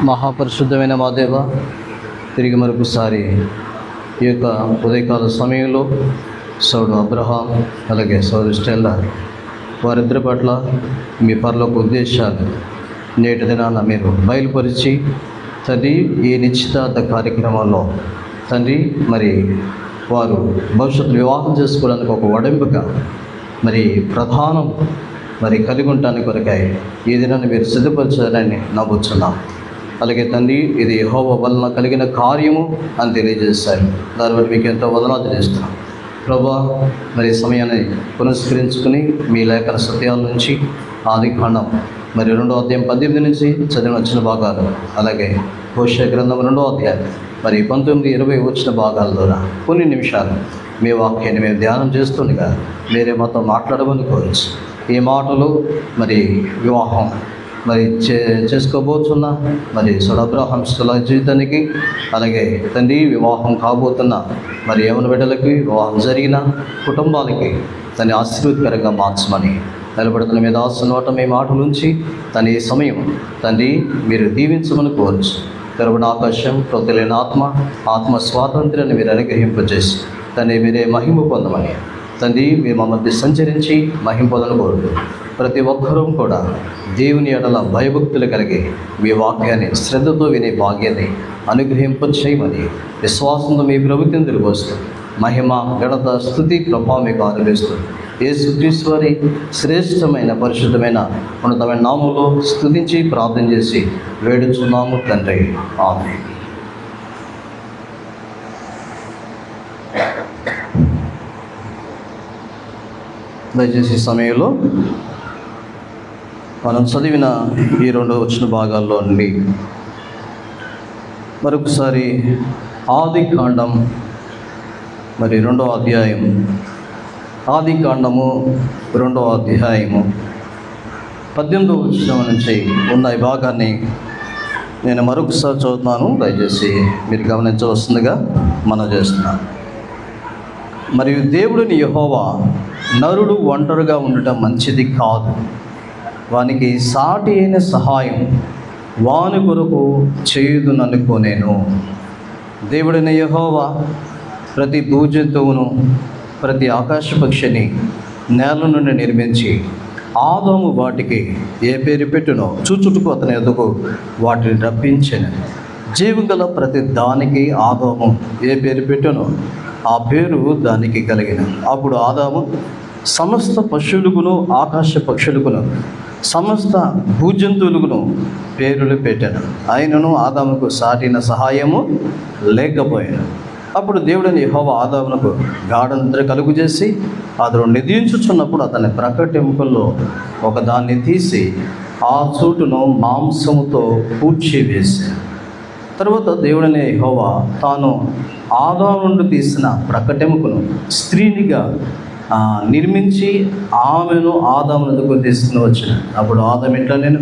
మహాపరిశుద్ధమైన మా దేవ, తిరిగి మరొకసారి ఈ యొక్క ఉదయకాల సమయంలో సోదరుడు అబ్రహాం అలాగే సోదరు స్టెల్లా వారిద్దరి పట్ల మీ పరలోక ఉద్దేశాలు నేటి దినాన మీరు బయలుపరిచి తండ్రి ఈ నిశ్చితార్థ కార్యక్రమంలో తండ్రి మరి వారు భవిష్యత్తు వివాహం చేసుకోవడానికి ఒక ఒడంబిక మరి ప్రధానం మరి కలిగి ఉండటానికి కొరకాయి ఈ దినాన్ని మీరు సిద్ధపరచాలని నమ్ముతున్నాం. అలాగే తండ్రి ఇది యెహోవా వలన కలిగిన కార్యము అని తెలియజేశారు. దాని వల్ల మీకు ఎంతో వందనాలు తెలియజేస్తున్నాం ప్రభా. మరి సమయాన్ని పునస్కరించుకుని మీ లేఖన సత్యాల నుంచి ఆదికాండం మరి 2వ అధ్యాయం 18 నుంచి చదివిన వచ్చిన భాగాలు, అలాగే హోషేయ గ్రంథం 2వ అధ్యాయం మరి 19, 20 వచ్చిన భాగాల ద్వారా కొన్ని నిమిషాలు మీ వాక్యాన్ని మేము ధ్యానం చేస్తుండగా మీరే మాతో మాట్లాడమని కోరచ్చు. ఈ మాటలు మరి వివాహం మరి చేసుకోబోతున్న మరి సోదరుడు అబ్రహాం స్టెల్లా జీవితానికి, అలాగే తండ్రి వివాహం కాబోతున్న మరి యవన బిడ్డలకి, వివాహం జరిగిన కుటుంబాలకి తన ఆశీర్వాదకరంగా మార్చమని నిలబడుతున్న మీద ఆస్తున్నట మీ మాటల నుంచి తన ఈ సమయం తండ్రి మీరు దీవించమని కోరచ్చు. తెరవని ఆకాశం, ప్రొతలేని ఆత్మ స్వాతంత్ర్యాన్ని మీరు అనుగ్రహింపజేసి తన్ని మీరే మహిమ పొందమని తండ్రి మీరు మా మధ్య సంచరించి మహిమ పొందని కోరుతూ ప్రతి ఒక్కరూ కూడా దేవుని ఎడల భయభక్తులు కలిగి మీ వాక్యాన్ని శ్రద్ధతో వినే భాగ్యాన్ని అనుగ్రహింపచేయమని విశ్వాసంతో మీ ప్రభుత్వం తిరిగొస్తూ మహిమ ఘనత స్తుతి ప్రభావం మీకు ఆరోపిస్తూ యేసుక్రీస్తు వారి శ్రేష్టమైన పరిశుద్ధమైన ఉన్నతమైన నామములో స్తుతించి ప్రార్థన చేసి వేడుచున్నాము తండ్రి, ఆమేన్. దయచేసి ఈ సమయంలో మనం చదివిన ఈ 2 వచ్చిన భాగాల్లో నుండి మరొకసారి ఆదికాండం మరి 2వ అధ్యాయం, ఆదికాండము 2వ అధ్యాయము 18వ వచనం నుంచి ఉన్న ఈ భాగాన్ని నేను మరొకసారి చదువుతున్నాను. దయచేసి మీరు గమనించవలసిందిగా మనం చేస్తున్నాను. మరియు దేవుడిని యెహోవా నరుడు ఒంటరిగా ఉండటం మంచిది కాదు, వానికి సాటి అయిన సహాయం వాని కొరకు చేయుదుననుకోనేను. దేవుడిని యెహోవా ప్రతి భూజంతువును ప్రతి ఆకాశపక్షిని నేల నుండి నిర్మించి ఆదాము వాటికి ఏ పేరు పెట్టునో చూచుటకు అతని ఎదుగు వాటిని రప్పించెను. జీవగల ప్రతి దానికి ఆదాము ఏ పేరు పెట్టునో ఆ పేరు దానికి కలిగిన. అప్పుడు ఆదాము సమస్త పశువులకును ఆకాశ పక్షులకును సమస్త భూజంతువులకును పేర్లు పెట్టాను. ఆయనను ఆదాముకు సాటిన సహాయము లేకపోయాను. అప్పుడు దేవుడిని యెహోవా ఆదామునకు గాఢనిద్ర కలుగు చేసి అతను నిద్రించుచున్నప్పుడు అతని ప్రక్కటెముకల్లో ఒకదాన్ని తీసి ఆ చోటును మాంసముతో పూడ్చివేశాను. తర్వాత దేవుడిని యెహోవా తాను ఆదాము నుండి తీసిన ప్రక్కటెముకను స్త్రీనిగా నిర్మించి ఆమెను ఆదాము వద్దకు తీసుకుని వచ్చాను. అప్పుడు ఆదాము ఇంట్లో నేను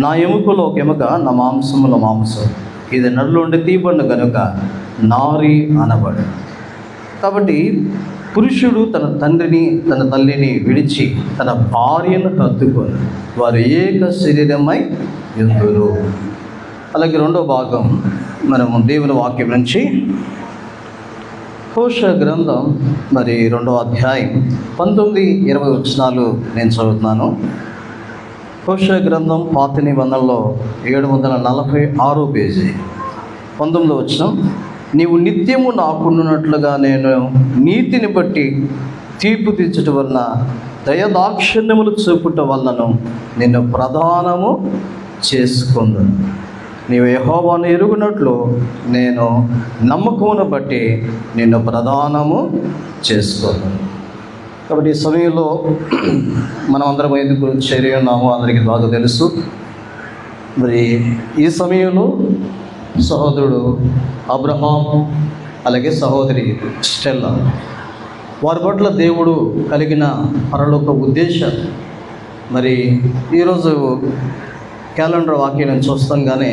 నా ఎముకలో ఒక ఎముక, నా మాంసములో మాంసం, ఇది నడులో ఉండి తీయబడిన కనుక నారి అనబడు. కాబట్టి పురుషుడు తన తండ్రిని తన తల్లిని విడిచి తన భార్యను హత్తుకొని వారు ఏక శరీరమై యుందురు. అలాగే 2వ భాగం మనము దేవుని వాక్యం నుంచి హోషేయ గ్రంథం మరి 2వ అధ్యాయం 19, 20 వచనాలు నేను చదువుతున్నాను. హోషేయ గ్రంథం పాత నిబంధనలో 746 పేజీ 19వ వచనం. నీవు నిత్యము నాకుండునట్లుగా నేను నీతిని బట్టి తీర్పు తీర్చుట వలన దయదాక్షిణ్యములు చూపుట వలనను నిన్ను ప్రధానము చేసుకుందును. నీవు యెహోవాను ఎరుగునట్లు నేను నమ్మకమును బట్టి నిన్ను ప్రధానము చేసుకోను. కాబట్టి ఈ సమయంలో మనం అందరం ఎందుకు చేరి ఉన్నామో అందరికీ బాగా తెలుసు. మరి ఈ సమయంలో సహోదరుడు అబ్రహాం అలాగే సహోదరి స్టెల్లా వారి పట్ల దేవుడు కలిగిన పరలోక ఉద్దేశం. మరి ఈరోజు క్యాలెండర్ వాక్యం నేను చూస్తాగానే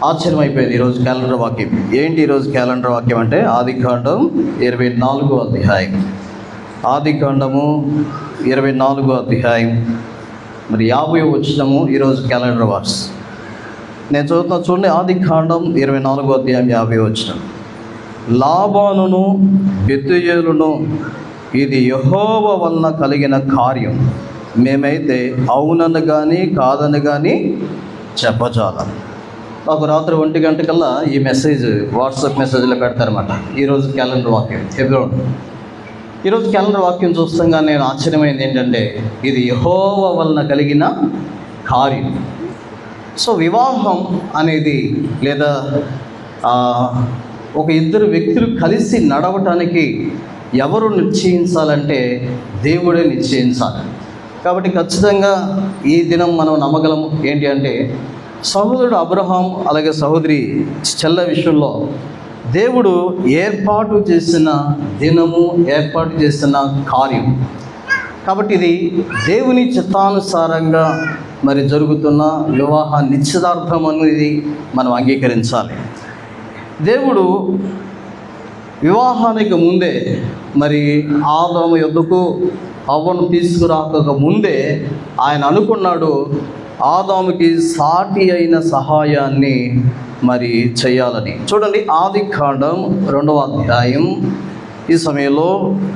ఆశ్చర్యం అయిపోయింది. ఈరోజు క్యాలెండర్ వాక్యం ఏంటి? ఈరోజు క్యాలెండర్ వాక్యం అంటే ఆదికాండం 24వ అధ్యాయం. ఆదికాండము 24వ అధ్యాయం మరి 50వ వచనము ఈరోజు క్యాలెండర్ వర్స్. నేను చదువుతున్నా చూడండి, ఆదికాండం 24వ అధ్యాయం 50వ వచనం. లాబానును బెతూయేలును ఇది యెహోవా వలన కలిగిన కార్యం, మేమైతే అవునని కానీ కాదని కానీ చెప్పజాలం. ఒక రాత్రి 1 గంటకల్లా ఈ మెసేజ్ వాట్సాప్ మెసేజ్లో పెడతారన్నమాట. ఈరోజు క్యాలెండర్ వాక్యం ఫిబ్రవరి. ఈరోజు క్యాలెండర్ వాక్యం చూస్తాగా నేను ఆశ్చర్యమైంది ఏంటంటే, ఇది యెహోవా వలన కలిగిన కార్యం. సో వివాహం అనేది లేదా ఒక ఇద్దరు వ్యక్తులు కలిసి నడవటానికి ఎవరు నిశ్చయించాలంటే దేవుడే నిశ్చయించాలి. కాబట్టి ఖచ్చితంగా ఈ దినం మనం నమ్మగలము ఏంటి అంటే, సహోదరుడు అబ్రహాం అలాగే సహోదరి చెల్ల విషయంలో దేవుడు ఏర్పాటు చేసిన దినము, ఏర్పాటు చేసిన కార్యం. కాబట్టి ఇది దేవుని చిత్తానుసారంగా మరి జరుగుతున్న వివాహ నిశ్చితార్థం అనేది మనం అంగీకరించాలి. దేవుడు వివాహానికి ముందే మరి ఆదాము యొద్దకు హవ్వను తీసుకురాక ముందే ఆయన అనుకున్నాడు, ఆదాముకి సాటి అయిన సహాయాన్ని మరి చేయాలని. చూడండి, ఆదికాండం 2వ అధ్యాయం ఈ సమయంలో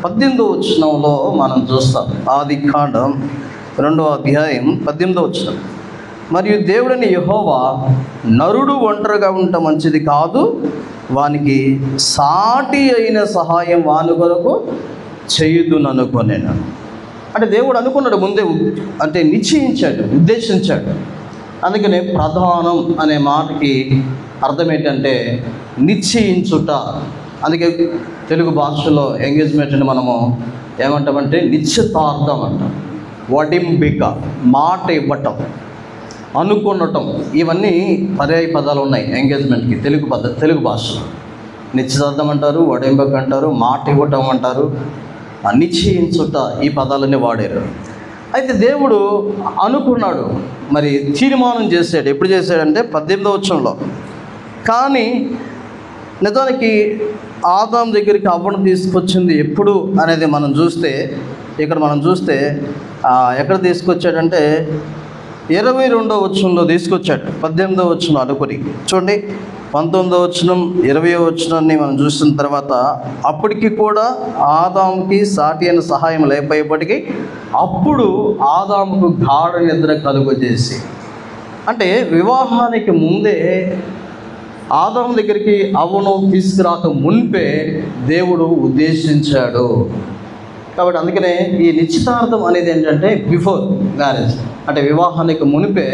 18వ వచనంలో మనం చూస్తాం. ఆదికాండం 2వ అధ్యాయం 18వ వచనం. మరియు దేవుడని యెహోవా, నరుడు ఒంటరిగా ఉంట మంచిది కాదు, వానికి సాటి అయిన సహాయం వాని కొరకు చేయుదుననుకొనేను. అంటే దేవుడు అనుకున్నాడు ముందే, అంటే నిశ్చయించాడు, ఉద్దేశించాడు. అందుకనే ప్రధానం అనే మాటకి అర్థం ఏంటంటే నిశ్చయించుట. అందుకే తెలుగు భాషలో ఎంగేజ్మెంట్ని మనము ఏమంటామంటే నిశ్చితార్థం అంటాం. వడింబిక, మాట ఇవ్వటం, అనుకునటం, ఇవన్నీ పర్యాయ పదాలు ఉన్నాయి ఎంగేజ్మెంట్కి తెలుగు భాషలో. నిశ్చితార్థం అంటారు, వడింబిక అంటారు, మాట ఇవ్వటం అంటారు, నిశ్చయించుట, ఈ పదాలన్నీ వాడారు. అయితే దేవుడు అనుకున్నాడు, మరి తీర్మానం చేశాడు. ఎప్పుడు చేశాడంటే 18వ వచనంలో. కానీ నిజానికి ఆదాం దగ్గరికి హవ్వను తీసుకొచ్చింది ఎప్పుడు అనేది మనం చూస్తే, ఇక్కడ మనం చూస్తే ఎక్కడ తీసుకొచ్చాడంటే 22వ వచనంలో తీసుకొచ్చాడు. 18వ వచనం అనుకుని చూడండి, 19వ వచనం 20వ వచనాన్ని మనం చూసిన తర్వాత, అప్పటికి కూడా ఆదాముకి సాటి అయిన సహాయం లేకపోయేప్పటికీ అప్పుడు ఆదాముకు గాఢ నిద్ర కలుగజేసి, అంటే వివాహానికి ముందే ఆదాము దగ్గరికి హవ్వను తీసుకురాక మునిపే దేవుడు ఉద్దేశించాడు. కాబట్టి అందుకనే ఈ నిశ్చితార్థం అనేది ఏంటంటే బిఫోర్ మ్యారేజ్, అంటే వివాహానికి మునిపే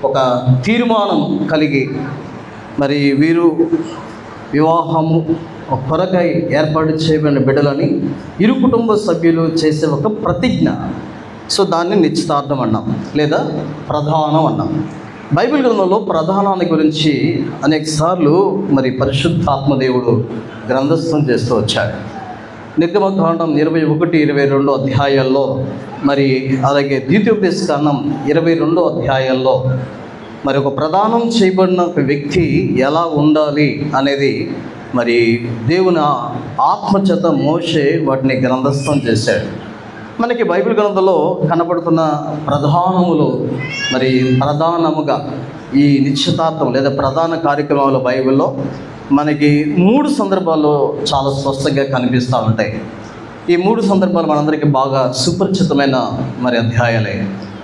ఒక తీర్మానం కలిగి మరి వీరు వివాహము కొరకై ఏర్పాటు చేయబడిన బిడ్డలని ఇరు కుటుంబ సభ్యులు చేసే ఒక ప్రతిజ్ఞ. సో దాన్ని నిశ్చితార్థం అన్నాం లేదా ప్రధానం అన్నాం. బైబిల్ గ్రంథంలో ప్రధానాన్ని గురించి అనేక సార్లు మరి పరిశుద్ధాత్మదేవుడు గ్రంథస్థం చేస్తూ వచ్చాడు. నిర్గమకాండం 21, 22 అధ్యాయాల్లో, మరి అలాగే ద్వితీయోపదేశకాండం 22వ అధ్యాయాల్లో మరి ఒక ప్రదానం చేయబడిన ఒక వ్యక్తి ఎలా ఉండాలి అనేది మరి దేవుని ఆత్మచేత మోషే వాటిని గ్రంథస్థం చేశాడు. మనకి బైబిల్ గ్రంథంలో కనబడుతున్న ప్రధానములు, మరి ప్రధానముగా ఈ నిశ్చితార్థం లేదా ప్రధాన కార్యక్రమాలు బైబిల్లో మనకి 3 సందర్భాల్లో చాలా స్పష్టంగా కనిపిస్తూ ఉంటాయి. ఈ 3 సందర్భాలు మనందరికీ బాగా సుపరిచితమైన మరి అధ్యాయాలే.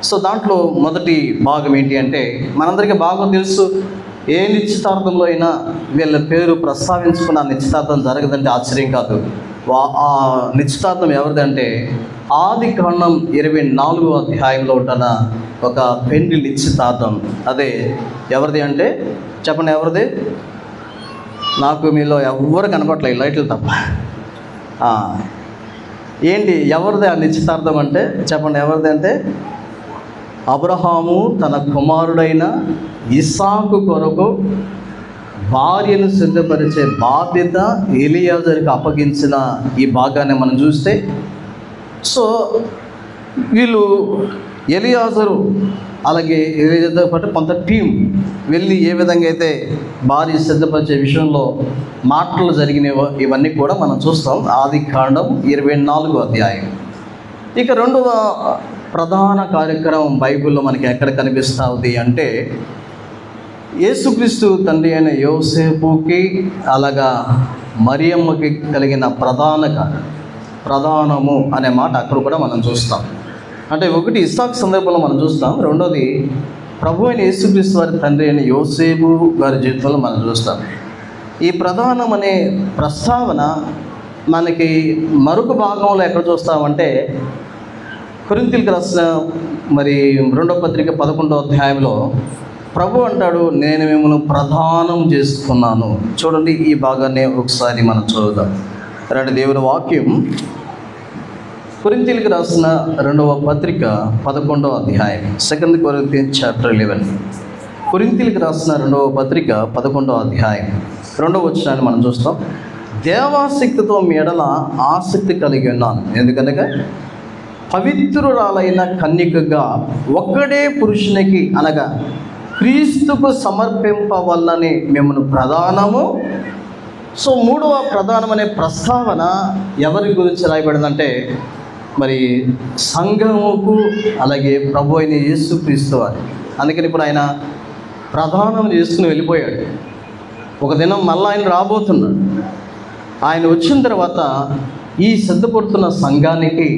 సో దాంట్లో మొదటి భాగం ఏంటి అంటే, మనందరికీ బాగా తెలుసు, ఏ నిశ్చితార్థంలో అయినా వీళ్ళ పేరు ప్రస్తావించుకున్న నిశ్చితార్థం జరగదంటే ఆశ్చర్యం కాదు. ఆ నిశ్చితార్థం ఎవరిదంటే ఆదికాండం 24వ అధ్యాయంలో ఉంటున్న ఒక పెండ్లి నిశ్చితార్థం. అదే ఎవరిది అంటే చెప్పండి, ఎవరిది? నాకు మీలో ఎవ్వరు కనపట్లేదు, లైట్లు తప్ప. ఏంటి ఎవరిది ఆ నిశ్చితార్థం అంటే చెప్పండి, ఎవరిది అంటే అబ్రహాము తన కుమారుడైన ఇస్సాకు కొరకు భార్యను సిద్ధపరిచే బాధ్యత ఎలియాజరుకి అప్పగించిన ఈ భాగాన్ని మనం చూస్తే, సో వీళ్ళు ఎలియాజరు అలాగే ఎలియాజరుతో పాటు కొంత టీం వెళ్ళి ఏ విధంగా అయితే భార్య సిద్ధపరిచే విషయంలో మాటలు జరిగినవో ఇవన్నీ కూడా మనం చూస్తాం ఆదికాండం 24వ అధ్యాయం. ఇక రెండవ ప్రధాన కార్యక్రమం బైబిల్లో మనకి ఎక్కడ కనిపిస్తుంది అంటే యేసుక్రీస్తు తండ్రి అయిన యోసేపుకి అలాగా మరియమ్మకి కలిగిన ప్రధానము అనే మాట అక్కడ కూడా మనం చూస్తాం. అంటే ఒకటి ఇస్సాకు సందర్భంలో మనం చూస్తాం, రెండోది ప్రభు అయిన యేసుక్రీస్తు వారి తండ్రి అయిన యోసేపు గారి జీవితంలో మనం చూస్తాం. ఈ ప్రధానం అనే ప్రస్తావన మనకి మరొక భాగంలో ఎక్కడ చూస్తామంటే కొరింథీయులకు రాసిన మరి 2వ పత్రిక 11వ అధ్యాయంలో ప్రభు అంటాడు, నేను మిమ్మల్ని ప్రధానం చేసుకున్నాను. చూడండి, ఈ భాగాన్ని ఒకసారి మనం చదువుదాం. రండి, దేవుని వాక్యం కొరింథీయులకు రాసిన 2వ పత్రిక 11వ అధ్యాయం, 2 Corinthians chapter 11. కొరింథీయులకు రాసిన 2వ పత్రిక 11వ అధ్యాయం 2వ వచనాన్ని మనం చూస్తాం. దేవాసక్తితో మీ ఎడల ఆసక్తి కలిగి ఉన్నాను, ఎందుకనగా పవిత్రురాలైన కన్యకగా ఒక్కడే పురుషునికి అనగా క్రీస్తుకు సమర్పింపవల్లని మిమ్మల్ని ప్రధానము. సో 3వ ప్రధానం అనే ప్రస్తావన ఎవరి గురించి రాయబడిందంటే మరి సంఘముకు, అలాగే ప్రభు అయిన యేసుక్రీస్తు వారు. అందుకని ఇప్పుడు ఆయన ప్రధానం చేసుకుని వెళ్ళిపోయాడు. ఒక దినం మళ్ళీ ఆయన రాబోతున్నాడు. ఆయన వచ్చిన తర్వాత ఈ సిద్ధపడుతున్న సంఘానికి,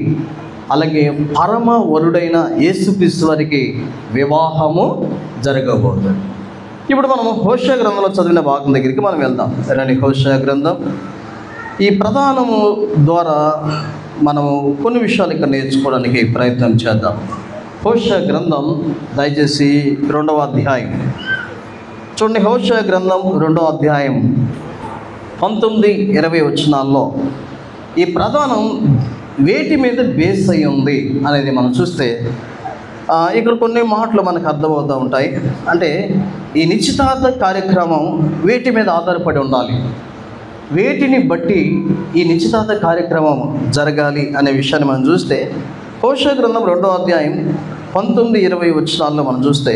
అలాగే పరమ వరుడైన యేసుక్రీస్తు వారికి వివాహము జరగబోతుంది. ఇప్పుడు మనం హోషేయ గ్రంథంలో చదివిన భాగం దగ్గరికి మనం వెళ్దాం. రండి, హోషేయ గ్రంథం. ఈ ప్రధానము ద్వారా మనము కొన్ని విషయాలు ఇక్కడ నేర్చుకోవడానికి ప్రయత్నం చేద్దాం. హోషేయ గ్రంథం దయచేసి 2వ అధ్యాయం చూడండి. హోషేయ గ్రంథం 2వ అధ్యాయం 19-20 వచనాల్లో ఈ ప్రధానం వేటి మీద బేస్ అయి ఉంది అనేది మనం చూస్తే ఇక్కడ కొన్ని మాటలు మనకు అర్థమవుతూ ఉంటాయి. అంటే ఈ నిశ్చితార్థ కార్యక్రమం వేటి మీద ఆధారపడి ఉండాలి, వేటిని బట్టి ఈ నిశ్చితార్థ కార్యక్రమం జరగాలి అనే విషయాన్ని మనం చూస్తే హోషేయ గ్రంథం 2వ అధ్యాయం 19-20 వచనాల్లో మనం చూస్తే,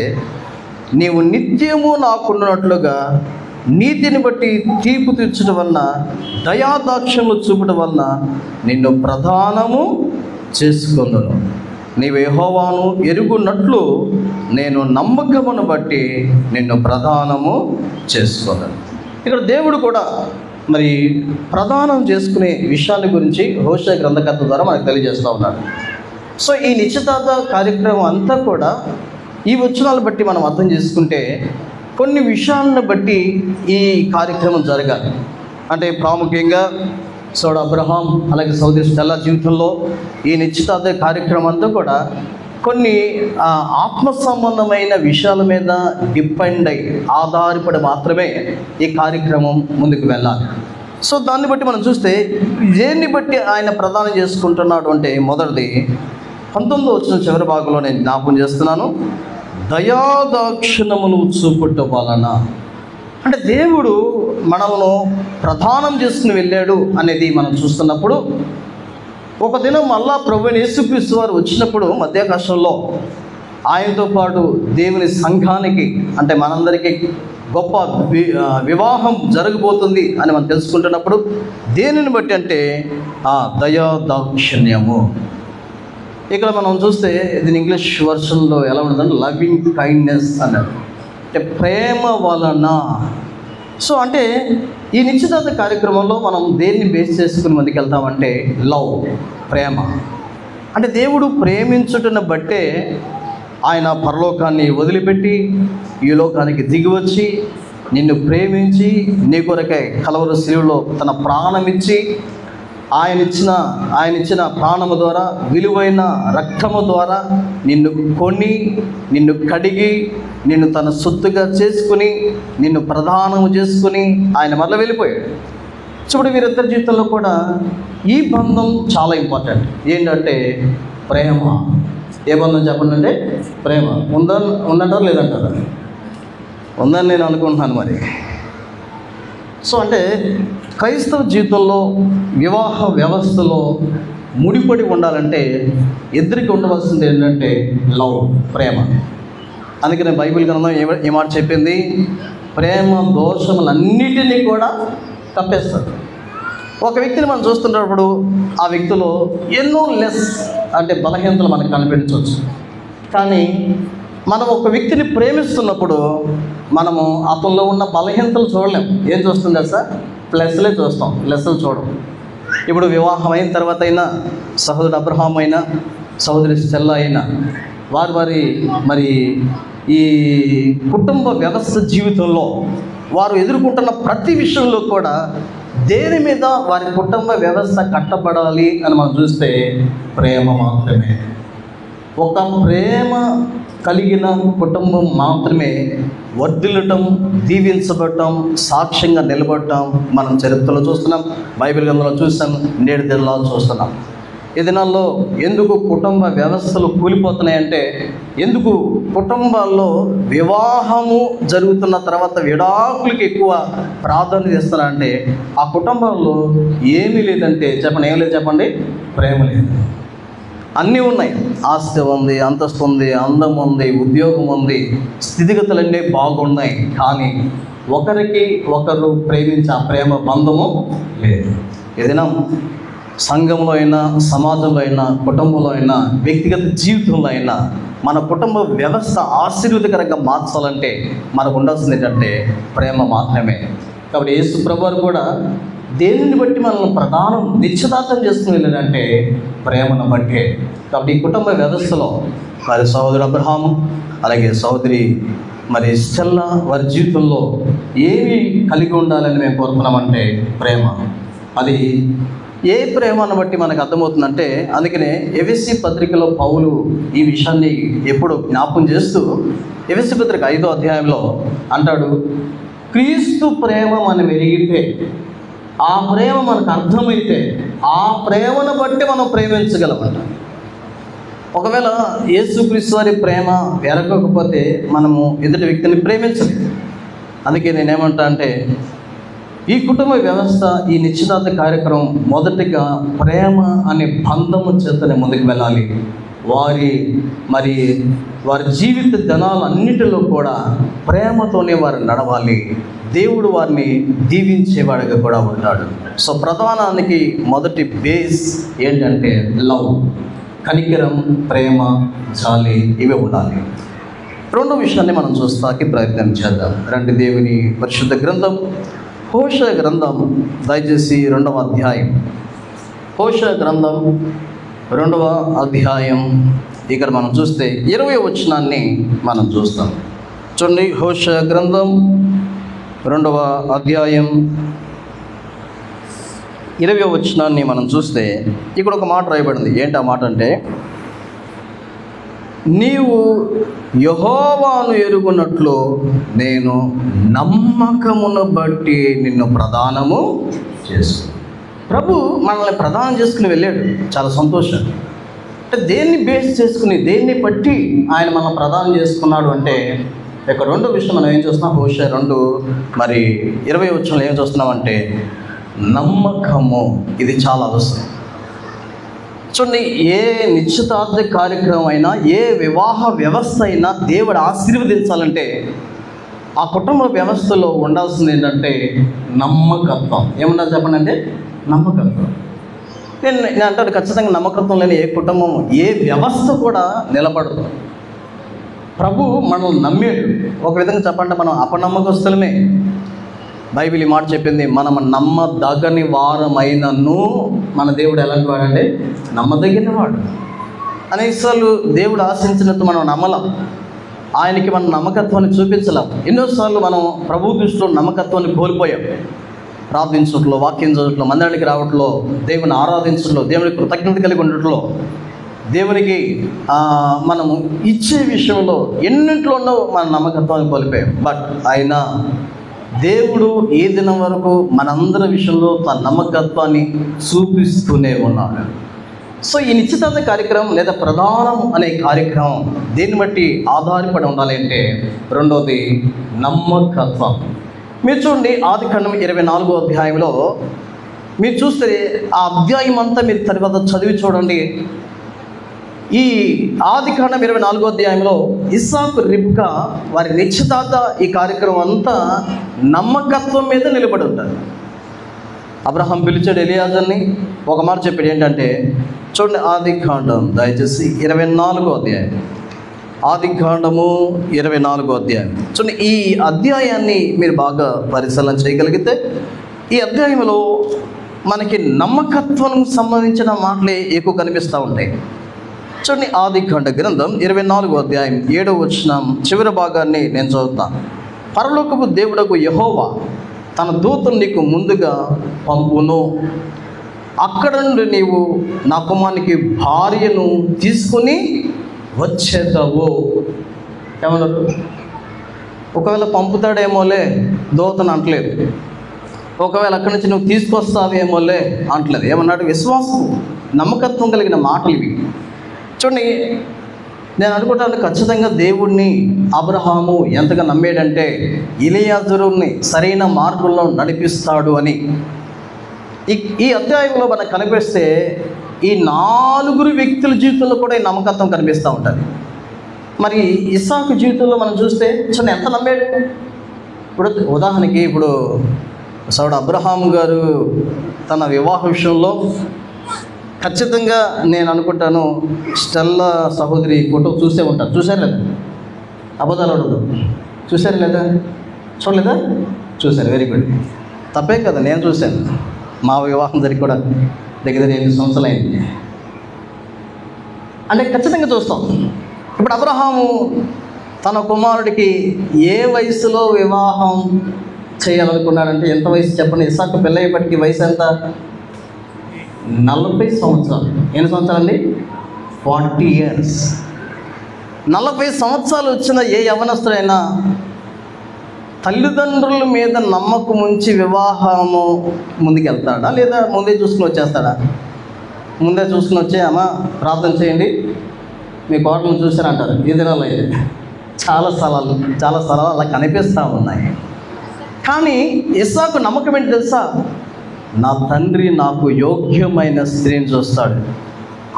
నీవు నిత్యము నాకున్నట్లుగా నీతిని బట్టి తీర్పు తీర్చడం వలన దయాదాక్షములు చూపడం వలన నిన్ను ప్రధానము చేసుకొందును. నీవు యెహోవాను ఎరుగునట్లు నేను నమ్మకమును బట్టి నిన్ను ప్రధానము చేసుకొందును. ఇక్కడ దేవుడు కూడా మరి ప్రధానం చేసుకునే విషయాల గురించి హోషేయ గ్రంథకర్త ద్వారా మనకు తెలియజేస్తూ ఉన్నాడు. సో ఈ నిశ్చితార్థ కార్యక్రమం అంతా కూడా ఈ వచనాలను బట్టి మనం అర్థం చేసుకుంటే కొన్ని విషయాలను బట్టి ఈ కార్యక్రమం జరగాలి. అంటే ప్రాముఖ్యంగా సోదరుడు అబ్రహాం అలాగే సోదరి స్టెల్లా జీవితంలో ఈ నిశ్చితార్థ కార్యక్రమం అంతా కూడా కొన్ని ఆత్మ సంబంధమైన విషయాల మీద డిపెండ్ అయ్యి ఆధారపడి మాత్రమే ఈ కార్యక్రమం ముందుకు వెళ్ళాలి. సో దాన్ని బట్టి మనం చూస్తే దేన్ని బట్టి ఆయన ప్రదానం చేసుకుంటున్నాడు అంటే మొదటిది 19వ వచనం చివరి భాగంలో నేను జ్ఞాపకం చేస్తున్నాను, దయాదాక్షిణములు చూపుట వలన. అంటే దేవుడు మనల్ని ప్రధానం చేసుకుని వెళ్ళాడు అనేది మనం చూస్తున్నప్పుడు, ఒక దినం మళ్ళా ప్రభువైన యేసుక్రీస్తు వారు వచ్చినప్పుడు మధ్యాకాశంలో ఆయనతో పాటు దేవుని సంఘానికి అంటే మనందరికీ గొప్ప వివాహం జరగబోతుంది అని మనం తెలుసుకుంటున్నప్పుడు దేనిని బట్టి అంటే దయాదాక్షిణ్యము. ఇక్కడ మనం చూస్తే దీని ఇంగ్లీష్ వర్షన్లో ఎలా ఉంటుందంటే లవింగ్ కైండ్నెస్ అన్నారు, అంటే ప్రేమ వలన. సో అంటే ఈ నిశ్చితార్థ కార్యక్రమంలో మనం దేన్ని బేస్ చేసుకుని ముందుకు వెళ్తామంటే లవ్, ప్రేమ. అంటే దేవుడు ప్రేమించుటను బట్టే ఆయన పరలోకాన్ని వదిలిపెట్టి ఈ లోకానికి దిగివచ్చి నిన్ను ప్రేమించి నీ కొరకై కలవరి శిలువలో తన ప్రాణమిచ్చి ఆయన ఇచ్చిన ప్రాణము ద్వారా, విలువైన రక్తము ద్వారా నిన్ను కొని, నిన్ను కడిగి, నిన్ను తన సొత్తుగా చేసుకుని, నిన్ను ప్రధానము చేసుకుని ఆయన మరల వెళ్ళిపోయాడు. చూడు, వీరిద్దరి జీవితంలో కూడా ఈ బంధం చాలా ఇంపార్టెంట్. ఏంటంటే ప్రేమ. ఏ బంధం చెప్పండి అంటే ప్రేమ. ఉందంటారా లేదంటారా? ఉందని నేను అనుకుంటున్నాను మరి. సో అంటే క్రైస్తవ జీవితంలో వివాహ వ్యవస్థలో ముడిపడి ఉండాలంటే ఇద్దరికి ఉండవలసింది ఏంటంటే లవ్, ప్రేమ. అందుకనే బైబిల్ గ్రంథం ఏ మాట చెప్పింది? ప్రేమ దోషములన్నిటినీ కూడా తప్పేస్తారు. ఒక వ్యక్తిని మనం చూస్తున్నప్పుడు ఆ వ్యక్తిలో ఎన్నో లెస్ అంటే బలహీనతలు మనకు కనిపించవచ్చు. కానీ మనం ఒక వ్యక్తిని ప్రేమిస్తున్నప్పుడు మనము అతనిలో ఉన్న బలహీనతలు చూడలేం. ఏం చూస్తుంది సార్? ప్లస్లే చూస్తాం, లెస్లు చూడం. ఇప్పుడు వివాహం అయిన తర్వాత అయినా, సహోదరుడు అబ్రహాం అయినా, సహోదరి స్టెల్లా అయినా, వారి మరి ఈ కుటుంబ వ్యవస్థ జీవితంలో వారు ఎదుర్కొంటున్న ప్రతి విషయంలో కూడా దేని మీద వారి కుటుంబ వ్యవస్థ కట్టబడాలి అని మనం చూస్తే ప్రేమ మాత్రమే. ఒక ప్రేమ కలిగిన కుటుంబం మాత్రమే వర్ధిల్లటం, దీవించబడటం, సాక్ష్యంగా నిలబడటం మనం చరిత్రలో చూస్తున్నాం, బైబిల్ గ్రంథంలో చూస్తాం, నేటి దినాల్లో చూస్తున్నాం. ఈ దినాల్లో ఎందుకు కుటుంబ వ్యవస్థలు కూలిపోతున్నాయంటే, ఎందుకు కుటుంబాల్లో వివాహము జరుగుతున్న తర్వాత విడాకులకి ఎక్కువ ప్రాధాన్యత ఇస్తున్నారంటే, ఆ కుటుంబాల్లో ఏమీ లేదంటే చెప్పండి, ఏం లేదు చెప్పండి? ప్రేమ లేదు. అన్నీ ఉన్నాయి, ఆస్తి ఉంది, అంతస్తు ఉంది, అందం ఉంది, ఉద్యోగం ఉంది, స్థితిగతులన్నీ బాగున్నాయి, కానీ ఒకరికి ఒకరు ప్రేమించే ఆ ప్రేమ బంధము లేదు. ఏదైనా సంఘంలో అయినా, సమాజంలో అయినా, కుటుంబంలో అయినా, వ్యక్తిగత జీవితంలో అయినా మన కుటుంబ వ్యవస్థ ఆశీర్వాదకరంగా మార్చాలంటే మనకు ఉండాల్సింది ఏంటంటే ప్రేమ మాత్రమే. కాబట్టి యేసు ప్రభువు కూడా దేనిని బట్టి మనల్ని ప్రధానం నిశ్చితార్థం చేసుకుని వెళ్ళాడంటే ప్రేమను బట్టే. కాబట్టి ఈ కుటుంబ వ్యవస్థలో మరి సహోదరు అబ్రహాము, అలాగే సహోదరి మరి స్టెల్లా వారి జీవితంలో ఏమి కలిగి ఉండాలని మేము కోరుకున్నామంటే ప్రేమ. అది ఏ ప్రేమను బట్టి మనకు అర్థమవుతుందంటే, అందుకనే ఎఫెసీ పత్రికలో పౌలు ఈ విషయాన్ని ఎప్పుడు జ్ఞాపకం చేస్తూ ఎఫెసీ పత్రిక 5వ అధ్యాయంలో అంటాడు, క్రీస్తు ప్రేమ మనం ఎరిగితే, ఆ ప్రేమ మనకు అర్థమైతే, ఆ ప్రేమను బట్టి మనం ప్రేమించగలమంట. ఒకవేళ యేసుక్రీస్తు వారి ప్రేమ ఎరగకపోతే మనము ఎదుటి వ్యక్తిని ప్రేమించలేదు. అందుకే నేనేమంటా అంటే, ఈ కుటుంబ వ్యవస్థ, ఈ నిశ్చితార్థ కార్యక్రమం మొదటిగా ప్రేమ అనే బంధము చేతనే ముందుకు వెళ్ళాలి. వారి జీవిత దినాలన్నిటిలో కూడా ప్రేమతోనే వారు నడవాలి. దేవుడు వారిని దీవించేవాడిగా కూడా ఉంటాడు. సో ప్రధానానికి మొదటి బేస్ ఏంటంటే లవ్, కనికరం, ప్రేమ, జాలి, ఇవే ఉండాలి. రెండో విషయాన్ని మనం చూస్తాకి ప్రయత్నం చేద్దాం. రండి, దేవుని పరిశుద్ధ గ్రంథం హోషేయ గ్రంథం దయచేసి 2వ అధ్యాయం. హోషేయ గ్రంథం 2వ అధ్యాయం ఇక్కడ మనం చూస్తే 20వ వచనాన్ని మనం చూస్తాం. చూడండి, హోషేయ గ్రంథం 2వ అధ్యాయం 20వ వచనాన్ని మనం చూస్తే ఇక్కడ ఒక మాట రాయబడింది. ఏంటి ఆ మాట అంటే, నీవు యెహోవాను ఎరుగునట్లు నేను నమ్మకమును బట్టి నిన్ను ప్రదానము చేస్తాను. ప్రభు మనల్ని ప్రదానం చేసుకుని వెళ్ళాడు, చాలా సంతోషం. అంటే దేన్ని బేస్ చేసుకుని, దేన్ని బట్టి ఆయన మనల్ని ప్రదానం చేసుకున్నాడు అంటే, ఇక రెండో విషయం మనం ఏం చూస్తున్నాం, హోషేయ 2 మరి 20వ వచనంలో ఏం చూస్తున్నామంటే నమ్మకము. ఇది చాలా అవసరం. చూడండి, ఏ నిశ్చితార్థ కార్యక్రమం అయినా, ఏ వివాహ వ్యవస్థ అయినా దేవుడు ఆశీర్వదించాలంటే ఆ కుటుంబ వ్యవస్థలో ఉండాల్సింది ఏంటంటే నమ్మకత్వం. ఏమన్నా చెప్పండి అంటే నమ్మకత్వం. నేను అంటాను, ఖచ్చితంగా నమ్మకత్వం లేని ఏ కుటుంబం, ఏ వ్యవస్థ కూడా నిలబడదు. ప్రభు మనల్ని నమ్మాడు. ఒక విధంగా చెప్పంటే మనం అపనమ్మకస్తులమే. బైబిల్ ఈ మాట చెప్పింది, మనం నమ్మదగని వారమైనను మన దేవుడు ఎలాంటి వాడంటే నమ్మదగిన వాడు. అనేకసార్లు దేవుడు ఆశించినంత మనం నమ్మలం, ఆయనకి మన నమ్మకత్వాన్ని చూపించలేం. ఎన్నోసార్లు మనం ప్రభు దృష్టిలో నమ్మకత్వాన్ని కోల్పోయాం. ప్రార్థించట్లో, వాక్యం చదవట్లో, మందిరానికి రావట్లో, దేవుని ఆరాధించట్లో, దేవునికి కృతజ్ఞత కలిగి ఉండట్లో, దేవునికి మనము ఇచ్చే విషయంలో ఎన్నింటిలోనో మన నమ్మకత్వాన్ని కోల్పోయాం. బట్ అయినా దేవుడు ఈ దినం వరకు మనందరి విషయంలో తన నమ్మకత్వాన్ని చూపిస్తూనే ఉన్నాడు. సో ఈ నిశ్చితార్థ కార్యక్రమం లేదా ప్రధానం అనే కార్యక్రమం దేన్ని బట్టి ఆధారపడి ఉండాలి అంటే, రెండోది నమ్మకత్వం. మీరు చూడండి, ఆదికాండం 24వ అధ్యాయంలో మీరు చూస్తే ఆ అధ్యాయం అంతా మీరు తర్వాత చదివి చూడండి. ఈ ఆదికాండం 24వ అధ్యాయంలో ఇస్సాకు, రిబ్కా వారి నిశ్చితార్థ ఈ కార్యక్రమం అంతా నమ్మకత్వం మీద నిలబడి ఉంటారు. అబ్రహాం పిలిచాడు ఎలియాజర్ని, ఒక మాట చెప్పాడు ఏంటంటే, చూడండి ఆదికాండం దయచేసి 24వ అధ్యాయం ఆదికాండము 24వ అధ్యాయం. చూడండి, ఈ అధ్యాయాన్ని మీరు బాగా పరిశీలన చేయగలిగితే ఈ అధ్యాయంలో మనకి నమ్మకత్వం సంబంధించిన మాటలే ఎక్కువ కనిపిస్తూ ఉంటాయి. చూడండి, ఆదికాండ గ్రంథం 24వ అధ్యాయం 7వ వచనం చివరి భాగాన్ని నేను చదువుతాను. పరలోకపు దేవుడకు యెహోవా తన దూతను నీకు ముందుగా పంపును, అక్కడ నుండి నీవు నా కుమారునికి భార్యను తీసుకుని వచ్చేద్దావు. ఏమన్నారు? ఒకవేళ పంపుతాడేమోలే దూతను అంటలేదు, ఒకవేళ అక్కడి నుంచి నువ్వు తీసుకొస్తావేమోలే అంటలేదు. ఏమన్నాడు? విశ్వాసం, నమ్మకత్వం కలిగిన మాటలు ఇవి. చూడండి, నేను అనుకుంటాను ఖచ్చితంగా దేవుణ్ణి అబ్రహాము ఎంతగా నమ్మేడంటే ఎలియాజరుని సరైన మార్గంలో నడిపిస్తాడు అని. ఈ అధ్యాయంలో మనకు కనిపిస్తే ఈ 4 వ్యక్తుల జీవితంలో కూడా ఈ నమ్మకత్వం కనిపిస్తూ ఉంటుంది. మరి ఇస్సాకు జీవితంలో మనం చూస్తే చూడండి ఎంత నమ్మాడు. ఇప్పుడు ఉదాహరణకి ఇప్పుడు సౌడు అబ్రహాం గారు తన వివాహ విషయంలో ఖచ్చితంగా నేను అనుకుంటాను స్టెల్లా సహోదరి ఫోటో చూసే ఉంటారు. చూశారు లేదా? అబద్ధాలు అడగదు. చూశారు లేదా? చూడలేదా? చూశారు. Very good. తప్పే కదా, నేను చూశాను. మా వివాహం జరిగి కూడా దగ్గర 8 సంవత్సరాలు అయింది. అంటే ఖచ్చితంగా చూస్తాం. ఇప్పుడు అబ్రహాము తన కుమారుడికి ఏ వయసులో వివాహం చేయాలనుకున్నాడంటే ఎంత వయసు చెప్పండి? ఇస్సాకు పెళ్ళయ్యేపటికి వయసు ఎంత? 40 సంవత్సరాలు. ఎన్ని సంవత్సరాలండి? 40 years. 40 సంవత్సరాలు వచ్చిన ఏ యవనస్తుడైనా తల్లిదండ్రుల మీద నమ్మకం ఉంచి వివాహము ముందుకెళ్తాడా, లేదా ముందే చూసుకుని వచ్చేస్తాడా? ముందే చూసుకుని వచ్చే అమ్మ ప్రార్థన చేయండి మీ కోటలను చూసారంటారు. ఈ దినాల్లో అయితే చాలా స్థలాలు అలా కనిపిస్తూ ఉన్నాయి. కానీ ఇస్సాకు నమ్మకం ఏంటి తెలుసా? నా తండ్రి నాకు యోగ్యమైన స్త్రీని చూస్తాడు.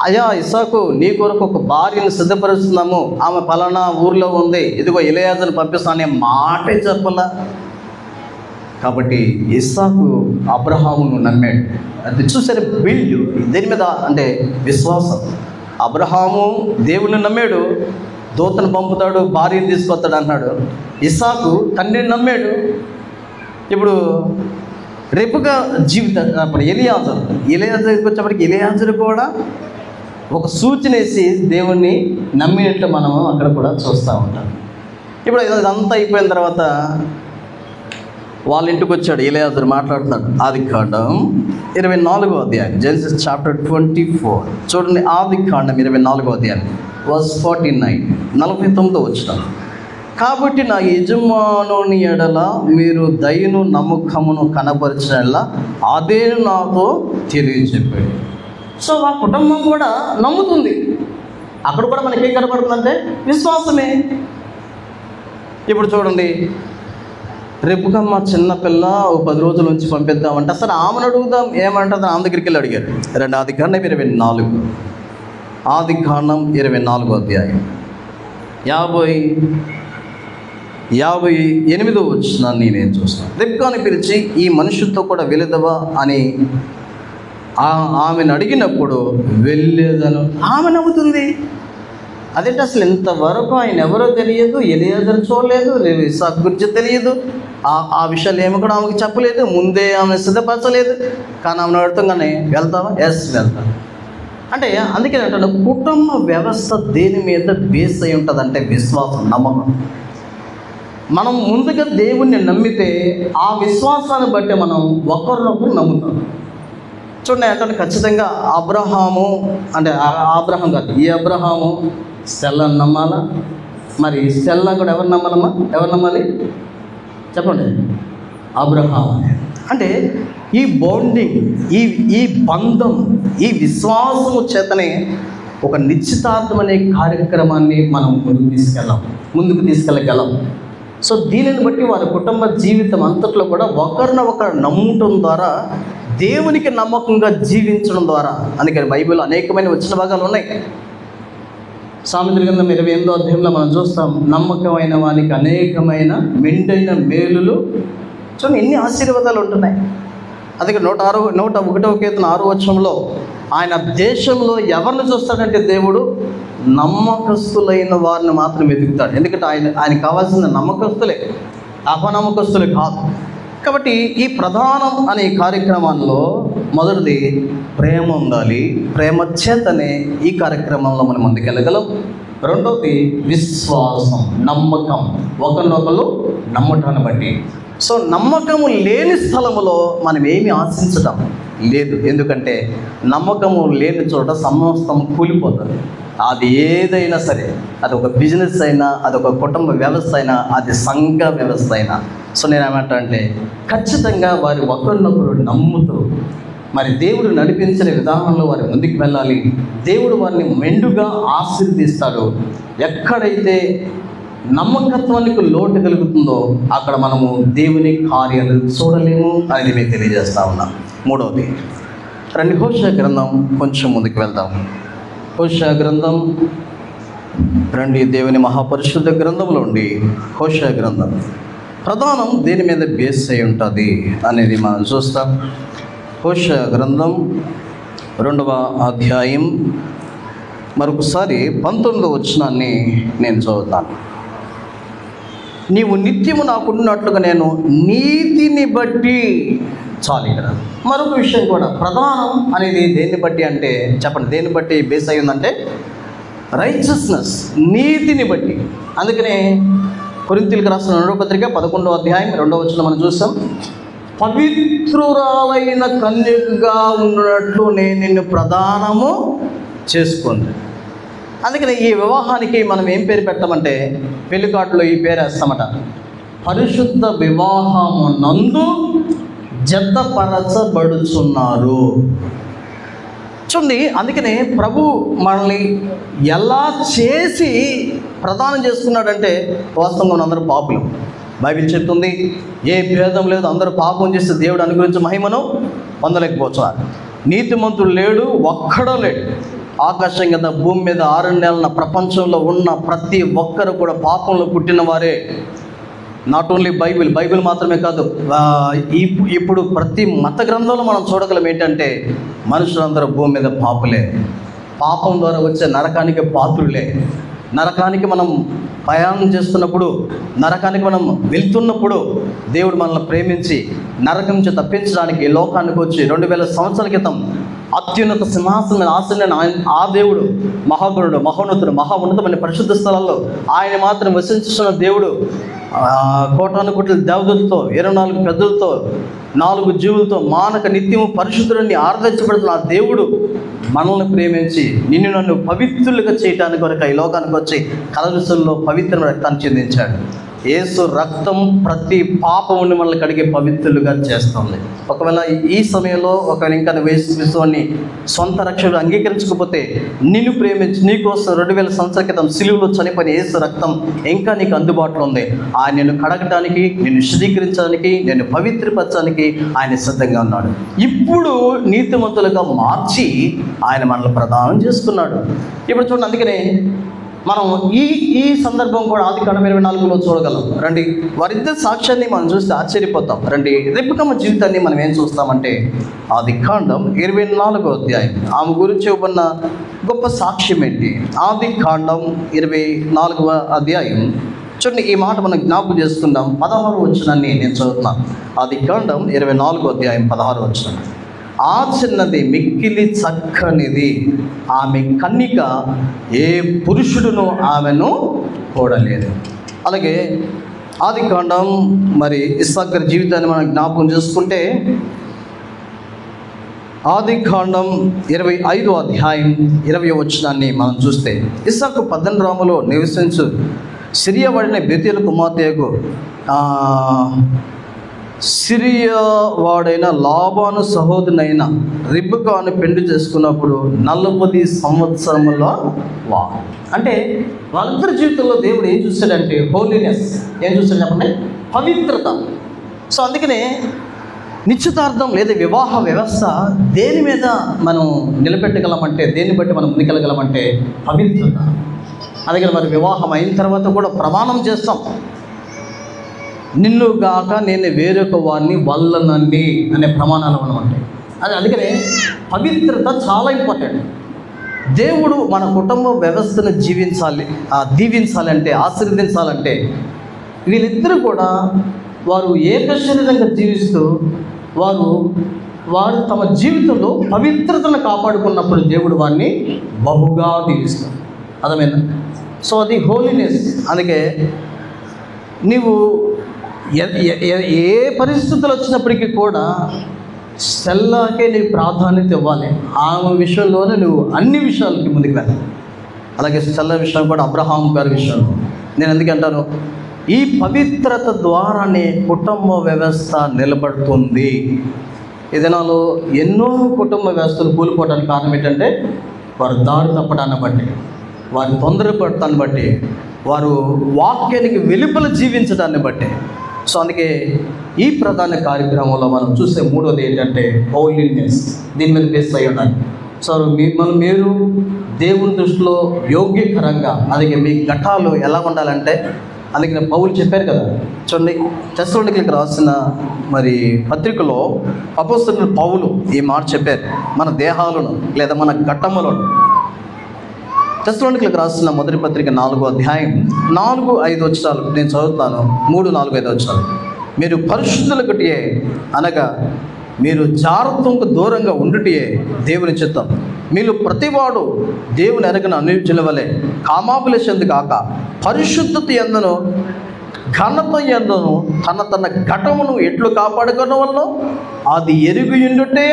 అయ్యా ఇస్సాకు, నీ కొరకు ఒక భార్యను సిద్ధపరుస్తున్నాము, ఆమె పలానా ఊర్లో ఉంది, ఇదిగో ఎలియాజరుని పంపిస్తాను అనే మాటే చెప్పలా. కాబట్టి ఇస్సాకు అబ్రహామును నమ్మాడు. అది చూసారు బిల్డ్ దేని మీద అంటే విశ్వాసం. అబ్రహాము దేవుని నమ్మాడు, దూతను పంపుతాడు, భార్యను తీసుకొస్తాడు అన్నాడు. ఇస్సాకు తండ్రిని నమ్మాడు. ఇప్పుడు రేపుగా అప్పుడు ఎలియాజరుకి వచ్చేప్పటికి ఎలియాజరు కూడా ఒక సూచన వేసి దేవుణ్ణి నమ్మినట్లు మనము అక్కడ కూడా చూస్తూ ఉంటాం. ఇప్పుడు ఇదంతా అయిపోయిన తర్వాత వాళ్ళ ఇంటికి వచ్చాడు ఎలియాజరు, మాట్లాడుతున్నాడు. ఆదికాండం 24వ అధ్యాయం, జెనసిస్ చాప్టర్ 24. చూడండి, ఆదికాండం 24వ అధ్యాయం వర్స్ 49, 49వ వచనం. కాబట్టి నా యజమానుని ఎడల మీరు దయను నమ్మకమును కనపరిచినలా అదే నాతో తెలియచెప్పాడు. సో ఆ కుటుంబం కూడా నమ్ముతుంది. అక్కడ కూడా మనకేం కనపడుతుందంటే విశ్వాసమే. ఇప్పుడు చూడండి, రేపుకమ్మ చిన్నపిల్ల 10 రోజుల నుంచి పంపిద్దామంటే అసలు ఆమెను అడుగుదాం ఏమంటుంది. ఆమె దగ్గరికి వెళ్ళి అడిగారు. ఆదికాండం 24, ఆదికాండం 24వ అధ్యాయం 58వ వచనాన్ని నేను చూస్తాను. రిబ్కాని పిలిచి ఈ మనుషులతో కూడా వెళుదవా అని ఆమెను అడిగినప్పుడు వెళ్ళేదను. ఆమె నవ్వుతుంది. అదేంటి అసలు ఇంతవరకు ఆయన ఎవరో తెలియదు, ఎలియాజరు చూడలేదు, ఇస్సాకు గురించి తెలియదు, ఆ విషయాలు ఏమి కూడా ఆమెకు చెప్పలేదు, ముందే ఆమె సిద్ధపరచలేదు. కానీ ఆమెను అడుగుతాగానే వెళ్తావా? ఎస్ వెళ్తాను అంటే. అందుకే అంటాను కుటుంబ వ్యవస్థ దేని మీద బేస్ అయి ఉంటుంది అంటే విశ్వాసం, నమ్మకం. మనం ముందుగా దేవుణ్ణి నమ్మితే ఆ విశ్వాసాన్ని బట్టి మనం ఒకరినొకరు నమ్ముతాం. చూడండి అంటే ఖచ్చితంగా అబ్రహాము అంటే అబ్రహాం కాదు, ఈ అబ్రహాము సెల్లను నమ్మాలా. మరి సెల్లా కూడా ఎవరు నమ్మాలమ్మా? ఎవరు నమ్మాలి చెప్పండి? అబ్రహాం. అంటే ఈ బాండింగ్, ఈ బంధం, ఈ విశ్వాసము చేతనే ఒక నిశ్చితార్థం అనే కార్యక్రమాన్ని మనం ముందుకు తీసుకెళ్ళగలం. సో దీనిని బట్టి వారి కుటుంబ జీవితం అంతట్లో కూడా ఒకరినొకరు నమ్మటం ద్వారా, దేవునికి నమ్మకంగా జీవించడం ద్వారా. అందుకని బైబిల్లో అనేకమైన వచ్చిన భాగాలు ఉన్నాయి. సామెతల గ్రంథం 28వ అధ్యాయంలో మనం చూస్తాం, నమ్మకమైన వానికి అనేకమైన మెండైన మేలులు. చూడండి ఎన్ని ఆశీర్వాదాలు ఉంటున్నాయి. అందుకే 101వ కీర్తన 6వ వచనంలో ఆయన దేశంలో ఎవరిని చూస్తాడంటే దేవుడు నమ్మకస్తులైన వారిని మాత్రం వెతుకుతాడు. ఎందుకంటే ఆయన కావాల్సిన నమ్మకస్తులే, అపనమ్మకస్తులే కాదు. కాబట్టి ఈ ప్రధానం అనే కార్యక్రమంలో మొదటిది ప్రేమ ఉండాలి. ప్రేమ చేతనే ఈ కార్యక్రమంలో మనం ముందుకెళ్ళగలం. రెండవది విశ్వాసం, నమ్మకం, ఒకరినొకరు నమ్మటాన్ని బట్టి. సో నమ్మకము లేని స్థలములో మనం ఏమి ఆశించటం లేదు. ఎందుకంటే నమ్మకము లేని చోట సమస్తం కూలిపోతుంది. అది ఏదైనా సరే, అది ఒక బిజినెస్ అయినా, అది ఒక కుటుంబ వ్యవస్థ అయినా, అది సంఘ వ్యవస్థ అయినా. సో నేను ఏమంటా అంటే ఖచ్చితంగా వారి ఒకరినొకరు నమ్ముతూ మరి దేవుడు నడిపించిన విధానంలో వారి ముందుకు వెళ్ళాలి. దేవుడు వారిని మెండుగా ఆశీర్వదిస్తాడు. ఎక్కడైతే నమ్మకత్వానికి లోటు కలుగుతుందో అక్కడ మనము దేవుని కార్యాలు చూడలేము అనేది మేము తెలియజేస్తా ఉన్నాం. మూడవది రండి, హోషేయ గ్రంథం కొంచెం ముందుకు వెళ్దాం. హోషేయ గ్రంథం రండి, దేవుని మహాపరిశుద్ధ గ్రంథంలో ఉండి హోషేయ గ్రంథం ప్రధానం దేని మీద బేస్ అయి ఉంటుంది అనేది మనం చూస్తాం. హోషేయ గ్రంథం 2వ అధ్యాయం మరొకసారి 19వ వచనాన్ని నేను చదువుతాను. నీవు నిత్యము నాకున్నట్లుగా నేను నీతిని బట్టి. చాలు. ఇక్కడ మరొక విషయం కూడా, ప్రధానం అనేది దేన్ని బట్టి అంటే చెప్పండి, దేన్ని బట్టి బేస్ అయి ఉందంటే రైచియస్నెస్, నీతిని బట్టి. అందుకనే కొరింథీయులకు రాసిన 2వ పత్రిక 11వ అధ్యాయం 2వ వచనం మనం చూస్తాం. పవిత్రురాలైన కన్యకగా ఉన్నట్లు నేను నిన్ను ప్రదానము చేసుకుంది. అందుకని ఈ వివాహానికి మనం ఏం పేరు పెట్టామంటే, పెళ్లికాటులో ఈ పేరు వేస్తామట, పరిశుద్ధ వివాహము నందు జతపరచబడుచున్నారు. చూడండి, అందుకనే ప్రభు మనల్ని ఎలా చేసి ప్రదానం చేసుకున్నాడంటే, వాస్తవంగా అందరూ పాపులు. బైబిల్ చెప్తుంది ఏ భేదం లేదు, అందరూ పాపం చేస్తే దేవుడు అనుగ్రహించే మహిమను పొందలేకపోతున్నారు. నీతిమంతుడు లేడు, ఒక్కడో లేడు. ఆకాశం కింద భూమి మీద 6 నెలల ప్రపంచంలో ఉన్న ప్రతి ఒక్కరు కూడా పాపంలో పుట్టిన వారే. నాట్ ఓన్లీ బైబిల్ మాత్రమే కాదు, ఇప్పుడు ప్రతి మత గ్రంథంలో మనం చూడగలం ఏంటంటే మనుషులందరూ భూమి మీద పాపులే. పాపం ద్వారా వచ్చే నరకానికి పాత్రులే. నరకానికి మనం ప్రయాణం చేస్తున్నప్పుడు, నరకానికి మనం వెళ్తున్నప్పుడు దేవుడు మనల్ని ప్రేమించి నరకం నుంచి తప్పించడానికి లోకానికి వచ్చి 2000 సంవత్సరాల క్రితం అత్యున్నత సింహాసనం మీద ఆసీనుడైన ఆ దేవుడు మహాగుణుడు, మహోన్నతుడు, మహా ఉన్నతమైన పరిశుద్ధ స్థలాల్లో ఆయన మాత్రం వసించుతున్న దేవుడు, కోటాను కోట్ల దేవతలతో 24 పెద్దలతో 4 జీవులతో మానక నిత్యము పరిశుద్ధుడిని ఆరాధించబడుతున్న ఆ దేవుడు మనల్ని ప్రేమించి నిన్ను నన్ను పవిత్రులుగా చేయడానికి కొరకు ఈ లోకానికి వచ్చి కలవరిశుల్లో పవిత్రమైన రక్తాన్ని చెందించాడు. యేసు రక్తం ప్రతి పాపముని మనల్ని కడిగే పవిత్రులుగా చేస్తుంది. ఒకవేళ ఈ సమయంలో ఒకవేళ ఇంకా యేసుక్రీస్తుని సొంత రక్షకుడు అంగీకరించకపోతే, నిన్ను ప్రేమించి నీకోసం 2000 సంవత్సరాల క్రితం సిలువలో చనిపోయిన యేసు రక్తం ఇంకా నీకు అందుబాటులో ఉంది. ఆయన నిన్ను కడగటానికి, నిన్ను శుద్ధీకరించడానికి, నిన్ను పవిత్రపరచడానికి ఆయన సిద్ధంగా ఉన్నాడు. ఇప్పుడు నీతిమంతులుగా మార్చి ఆయన మనల్ని ప్రదానం చేసుకున్నాడు. ఇప్పుడు చూడండి, అందుకనే మనం ఈ సందర్భం కూడా ఆదికాండం 24లో చూడగలం. రండి, వారిద్దరి సాక్ష్యాన్ని మనం చూస్తే ఆశ్చర్యపోతాం. రండి, రెబెక్కమ్మ జీవితాన్ని మనం ఏం చూస్తామంటే ఆదికాండం 24వ అధ్యాయం ఆమె గురించి ఇవ్వబడిన గొప్ప సాక్ష్యం ఏంటి? ఆదికాండం 24వ అధ్యాయం చూడండి, ఈ మాట మనం జ్ఞాపకం చేసుకుందాం. 16వ వచనాన్ని నేను చదువుతున్నాను. ఆదికాండం 24వ అధ్యాయం 16వ వచనం. ఆ చిన్నది మిక్కిలి చక్కనిది, ఆమె కన్నిక ఏ పురుషుడును ఆమెను కూడలేదు. అలాగే ఆదికాండం మరి ఇస్సాకు జీవితాన్ని మనం జ్ఞాపకం చేసుకుంటే ఆదికాండం 25వ అధ్యాయం 20వ వచనాన్ని మనం చూస్తే, ఇస్సాకు పద్దనరాములో నివసించు సిరియా వాడిన బెతేలు కుమార్తెకు సిరియా వాడైన లాబాను సహోదరునైన రిబ్కాను పెళ్లి చేసుకున్నప్పుడు 40 సంవత్సరముల అంటే వాళ్ళిద్దరి జీవితంలో దేవుడు ఏం చూస్తాడంటే హోలీనెస్. ఏం చూస్తాడు చెప్పండి? పవిత్రత. సో అందుకనే నిశ్చితార్థం లేదా వివాహ వ్యవస్థ దేని మీద మనం నిలబెట్టగలమంటే, దేన్ని బట్టి మనం ముందుకెళ్ళగలమంటే పవిత్రత. అందుకని మరి వివాహం అయిన తర్వాత కూడా ప్రమాణం చేస్తాం, నిన్ను గాక నేను వేరొక వారిని వల్లనండి అనే ప్రమాణాలు మనం ఉంటాయి. అందుకనే పవిత్రత చాలా ఇంపార్టెంట్. దేవుడు మన కుటుంబ వ్యవస్థను దీవించాలంటే, ఆశీర్వదించాలంటే వీళ్ళిద్దరూ కూడా వారు ఏకశరీరంగా జీవిస్తూ వారు తమ జీవితంలో పవిత్రతను కాపాడుకున్నప్పుడు దేవుడు వారిని బహుగా దీవిస్తాడు. అర్థమైందా? సో అది హోలీనెస్. అందుకే నీవు ఏ పరిస్థితులు వచ్చినప్పటికీ కూడా సెల్లాకే నీకు ప్రాధాన్యత ఇవ్వాలి. ఆమె విషయంలోనే నువ్వు అన్ని విషయాలకి ముందుకు వెళ్ళాలి. అలాగే సెల్ల విషయం కూడా, అబ్రహాం గారి విషయంలో నేను ఎందుకంటాను, ఈ పవిత్రత ద్వారానే కుటుంబ వ్యవస్థ నిలబడుతుంది. ఈ దినాల్లో ఎన్నో కుటుంబ వ్యవస్థలు కూలిపోవడానికి కారణం ఏంటంటే వారు దారి తప్పడాన్ని బట్టి, వారు తొందరపడటాన్ని బట్టి, వారు వాక్యానికి వెలుపల జీవించడాన్ని బట్టి. సో అందుకే ఈ ప్రధాన కార్యక్రమంలో మనం చూసే మూడోది ఏంటంటే హోలీనెస్. దీని మీద బేస్ అయ్యి ఉండాలి. సో మీరు దేవుని దృష్టిలో యోగ్యకరంగా, అలాగే మీ ఘటాలు ఎలా ఉండాలంటే, అందుకే పౌలు చెప్పారు కదా, చూడండి తెస్సలోనికీయులకు రాసిన పత్రికలో అపోస్తలుడైన పౌలు ఈ మాట చెప్పారు. మన దేహాలను లేదా మన ఘట్టములను, తెస్సలోనికీయులకు రాసిన మొదటి పత్రిక 4వ అధ్యాయం 4-5 వచనాలు నేను చదువుతాను. 3-4-5 వచనాలు. మీరు పరిశుద్ధులకుటియే, అనగా మీరు జారత్వంకు దూరంగా ఉండుటియే దేవుని చిత్తం. మీరు ప్రతివాడు దేవుని ఎరగని అన్యజనుల వలె కామాభిలాషిందు కాక పరిశుద్ధత యందును ఘనత యందును తన ఘటమును ఎట్లు కాపాడుకోవడం వల్ల అది ఎరుగుయుండుటే.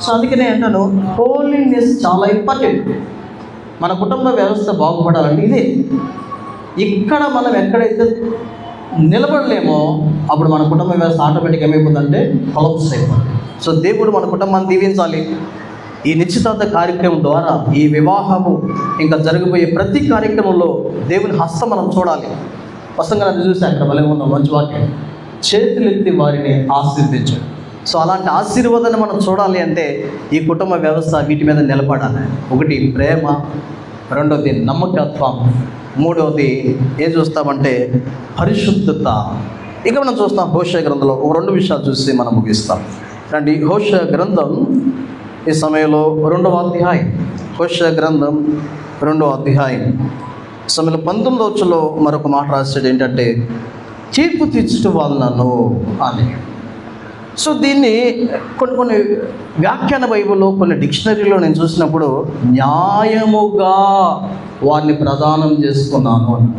సో అందుకనే అంటాను, హోలీనెస్ చాలా ఇంపార్టెంట్. మన కుటుంబ వ్యవస్థ బాగుపడాలంటే ఇదే. ఇక్కడ మనం ఎక్కడైతే నిలబడలేమో అప్పుడు మన కుటుంబ వ్యవస్థ ఆటోమేటిక్గా ఏమైపోతుందంటే కొలాప్స్ అయిపోతుంది. సో దేవుడు మన కుటుంబాన్ని దీవించాలి. ఈ నిశ్చితార్థ కార్యక్రమం ద్వారా, ఈ వివాహము ఇంకా జరగబోయే ప్రతి కార్యక్రమంలో దేవుని హస్తం మనం చూడాలి. వస్తంగా అది చూసి అక్కడ భలే ఉన్న మంచి వాక్యం, చేతులెత్తి వారిని ఆశీర్వదించు. సో అలాంటి ఆశీర్వాదాన్ని మనం చూడాలి అంటే ఈ కుటుంబ వ్యవస్థ వీటి మీద నిలబడాలి. ఒకటి ప్రేమ, రెండవది నమ్మకత్వం, మూడవది ఏం చూస్తామంటే పరిశుద్ధత. ఇక మనం చూస్తాం హోషేయ గ్రంథంలో ఒక 2 విషయాలు చూసి మనం ముగిస్తాం. రండి, హోషేయ గ్రంథం ఈ సమయంలో 2వ అధ్యాయం. హోషేయ గ్రంథం 2వ అధ్యాయం సమయంలో 19వ వచనంలో మరొక మాట రాశాడు ఏంటంటే తీర్పు తీర్చడం వలనను అని. సో దీన్ని కొన్ని వ్యాఖ్యాన బైబిల్లో, కొన్ని డిక్షనరీలో నేను చూసినప్పుడు న్యాయముగా వారిని ప్రదానం చేసుకున్నాను అని.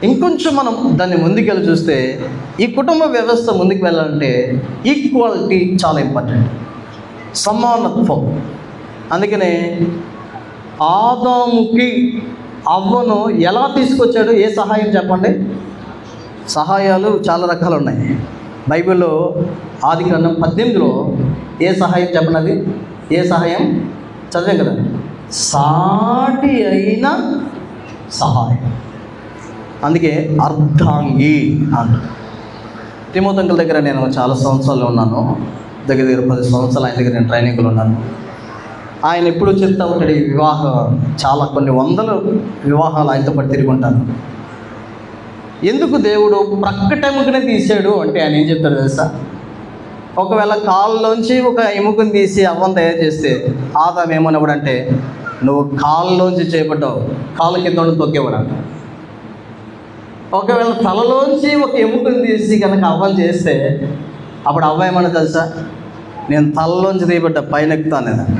ఇంకొంచెం మనం దాన్ని ముందుకెళ్ళి చూస్తే ఈ కుటుంబ వ్యవస్థ ముందుకు వెళ్ళాలంటే ఈక్వాలిటీ చాలా ఇంపార్టెంట్, సమానత్వం. అందుకనే ఆదాముకి అవ్వను ఎలా తీసుకొచ్చాడు? ఏ సహాయం చెప్పండి? సహాయాలు చాలా రకాలు ఉన్నాయి బైబిల్లో. ఆదికాండం 18లో ఏ సహాయం చెప్పండి? అది ఏ సహాయం చదివాం కదా, సాటి అయిన సహాయం. అందుకే అర్ధాంగి అంట. తిమోతి అంకుల్ దగ్గర నేను చాలా సంవత్సరాలు ఉన్నాను, దగ్గర 10 సంవత్సరాలు ఆయన దగ్గర నేను ట్రైనింగ్లో ఉన్నాను. ఆయన ఎప్పుడు చెప్తా ఉంటాడు, ఈ చాలా కొన్ని వందల వివాహాలు ఆయనతో పాటు తిరిగి ఉంటాను. ఎందుకు దేవుడు ప్రక్కటెముకనే తీసాడు అంటే ఆయన ఏం చెప్తాడు తెలుసా? ఒకవేళ కాళ్ళలోంచి ఒక ఎముకను తీసి అవ్వను తయారు చేస్తే ఆదాం ఏమన్నప్పుడు అంటే, నువ్వు కాళ్ళలోంచి చేయబడ్డావు, కాళ్ళ కింద తొక్కేవాడు అంట. ఒకవేళ తలలోంచి ఒక ఎముకను తీసి కనుక అవ్వను చేస్తే అప్పుడు అవ్వ ఏమన్నా తెలుసా? నేను తలలోంచి తీయబడ్డ పైన ఎక్కుతాను అనేదంట,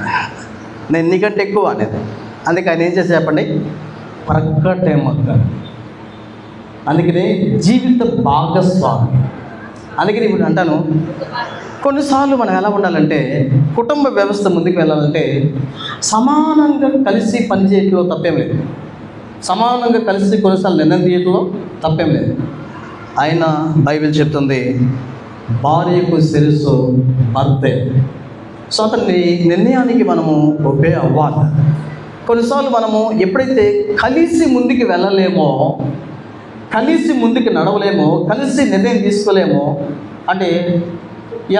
నేను నీకంటే ఎక్కువ అనేది. అందుకే ఆయన ఏం చేసి చెప్పండి, ప్రక్కటెముక. అందుకనే జీవిత భాగస్వామి. అందుకని ఇప్పుడు అంటాను, కొన్నిసార్లు మనం ఎలా ఉండాలంటే కుటుంబ వ్యవస్థ ముందుకు వెళ్ళాలంటే సమానంగా కలిసి పనిచేయటంలో తప్పేం లేదు, సమానంగా కలిసి కొన్నిసార్లు నిర్ణయం తీయటంలో తప్పేం లేదు. ఆయన బైబిల్ చెప్తుంది భార్యకు శిరస్సు భర్తే. సో అతని నిర్ణయానికి మనము ఒబే అవ్వాలి. కొన్నిసార్లు మనము ఎప్పుడైతే కలిసి ముందుకు వెళ్ళలేమో, కలిసి ముందుకు నడవలేమో, కలిసి నిర్ణయం తీసుకోలేమో, అంటే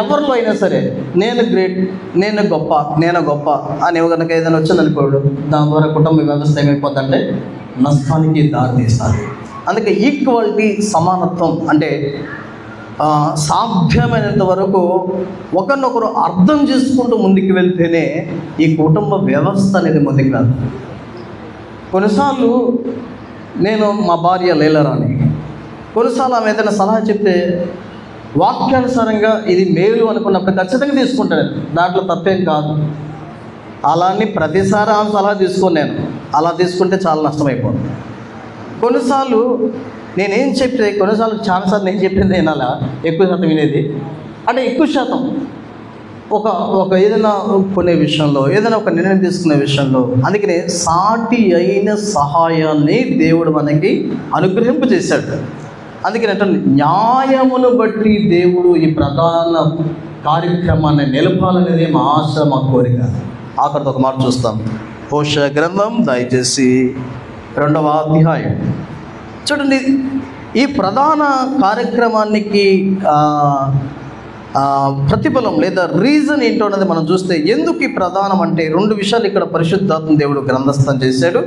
ఎవరిలో అయినా సరే నేను గ్రేట్, నేను గొప్ప అని కనుక ఏదైనా వచ్చిందనుకోడు, దాని ద్వారా కుటుంబ వ్యవస్థ ఏమైపోతుందంటే నష్టానికి దారితీస్తారు. అందుకే ఈక్వాలిటీ, సమానత్వం అంటే సాధ్యమైనంత వరకు ఒకరినొకరు అర్థం చేసుకుంటూ ముందుకు వెళ్తేనే ఈ కుటుంబ వ్యవస్థ అనేది ముందుకు వెళ్తుంది. కొన్నిసార్లు నేను మా భార్య లేలరాని, కొన్నిసార్లు ఆమె ఏదైనా సలహా చెప్తే వాక్యానుసారంగా ఇది మేలు అనుకున్నప్పుడు ఖచ్చితంగా తీసుకుంటాను, దాంట్లో తప్పేం కాదు. అలానే ప్రతిసారి ఆమె సలహా తీసుకోను. నేను అలా తీసుకుంటే చాలా నష్టమైపోతుంది. కొన్నిసార్లు నేనేం చెప్తే కొన్నిసార్లు చాలాసార్లు నేను చెప్పింది వినాలా, ఎక్కువ శాతం వినేది అంటే ఎక్కువ శాతం ఒక ఏదైనా కొనే విషయంలో, ఏదైనా ఒక నిర్ణయం తీసుకునే విషయంలో. అందుకనే సాటి అయిన సహాయాన్ని దేవుడు మనకి అనుగ్రహింపజేశాడు. అందుకని అంటే న్యాయమును బట్టి దేవుడు ఈ ప్రధాన కార్యక్రమాన్ని నిలపాలనేది మా ఆశ, మా కోరిక. ఆఖరితో ఒక మాట చూస్తాం. హోషేయ గ్రంథం దయచేసి 2వ అధ్యాయం చూడండి. ఈ ప్రధాన కార్యక్రమానికి ప్రతిఫలం లేదా రీజన్ ఏంటో అనేది మనం చూస్తే, ఎందుకు ఈ ప్రధానం అంటే 2 విషయాలు ఇక్కడ పరిశుద్ధాత్మ దేవుడు గ్రంథస్థం చేశాడు.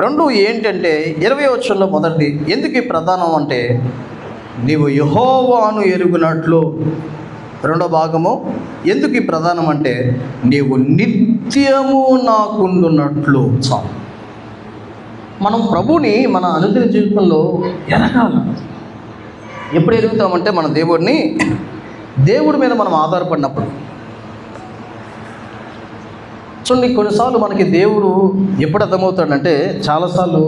2 ఏంటంటే 20వ వచనంలో మొదటి ఎందుకు ఈ ప్రధానం అంటే, నీవు యెహోవాను ఎరుగునట్లు. 2వ భాగము ఎందుకు ఈ ప్రధానం అంటే, నీవు నిత్యము నాకుండునట్లు. చాలు. మనం ప్రభుని మన అనుదిన జీవితంలో ఎరగాలి. ఎప్పుడు ఎరుగుతామంటే మన దేవుడి మీద మనం ఆధారపడినప్పుడు. చూడండి, కొన్నిసార్లు మనకి దేవుడు ఎప్పుడు అర్థమవుతాడంటే, చాలాసార్లు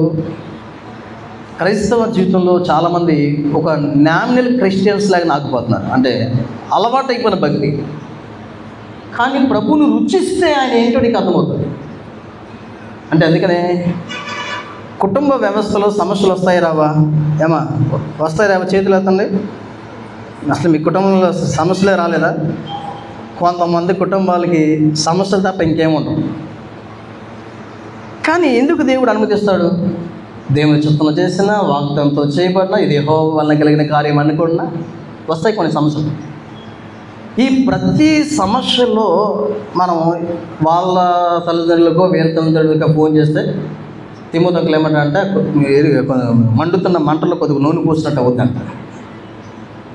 క్రైస్తవ జీవితంలో చాలామంది ఒక నామినల్ క్రిస్టియన్స్ లాగా నాకుపోతున్నారు. అంటే అలవాటు అయిపోయిన భక్తి. కానీ ప్రభువును రుచిస్తే ఆయన ఏంటో నీకు అర్థమవుతుంది. అంటే అందుకనే కుటుంబ వ్యవస్థలో సమస్యలు వస్తాయి రావా? ఏమా వస్తాయి రావా? చేతులు ఎత్తండి. అసలు మీ కుటుంబంలో సమస్యలే రాలేదా? కొంతమంది కుటుంబాలకి సమస్యలు తప్ప ఇంకేముండవు. కానీ ఎందుకు దేవుడు అనుమతిస్తాడు? దేవుని చిత్తంలో చేసిన, వాగ్దానంతో చేయబడిన, ఇది యెహోవా వలన కలిగిన కార్యం అనుకున్నా వస్తాయి కొన్ని సమస్యలు. ఈ ప్రతి సమస్యలో మనం వాళ్ళ తల్లిదండ్రులకో వేరే తల్లిదండ్రులకో ఫోన్ చేస్తే తిమోతికి ఏమంటారంటే, మండుతున్న మంటలో కొద్దిగా నూనె పూసినట్టు అవుతుందంట.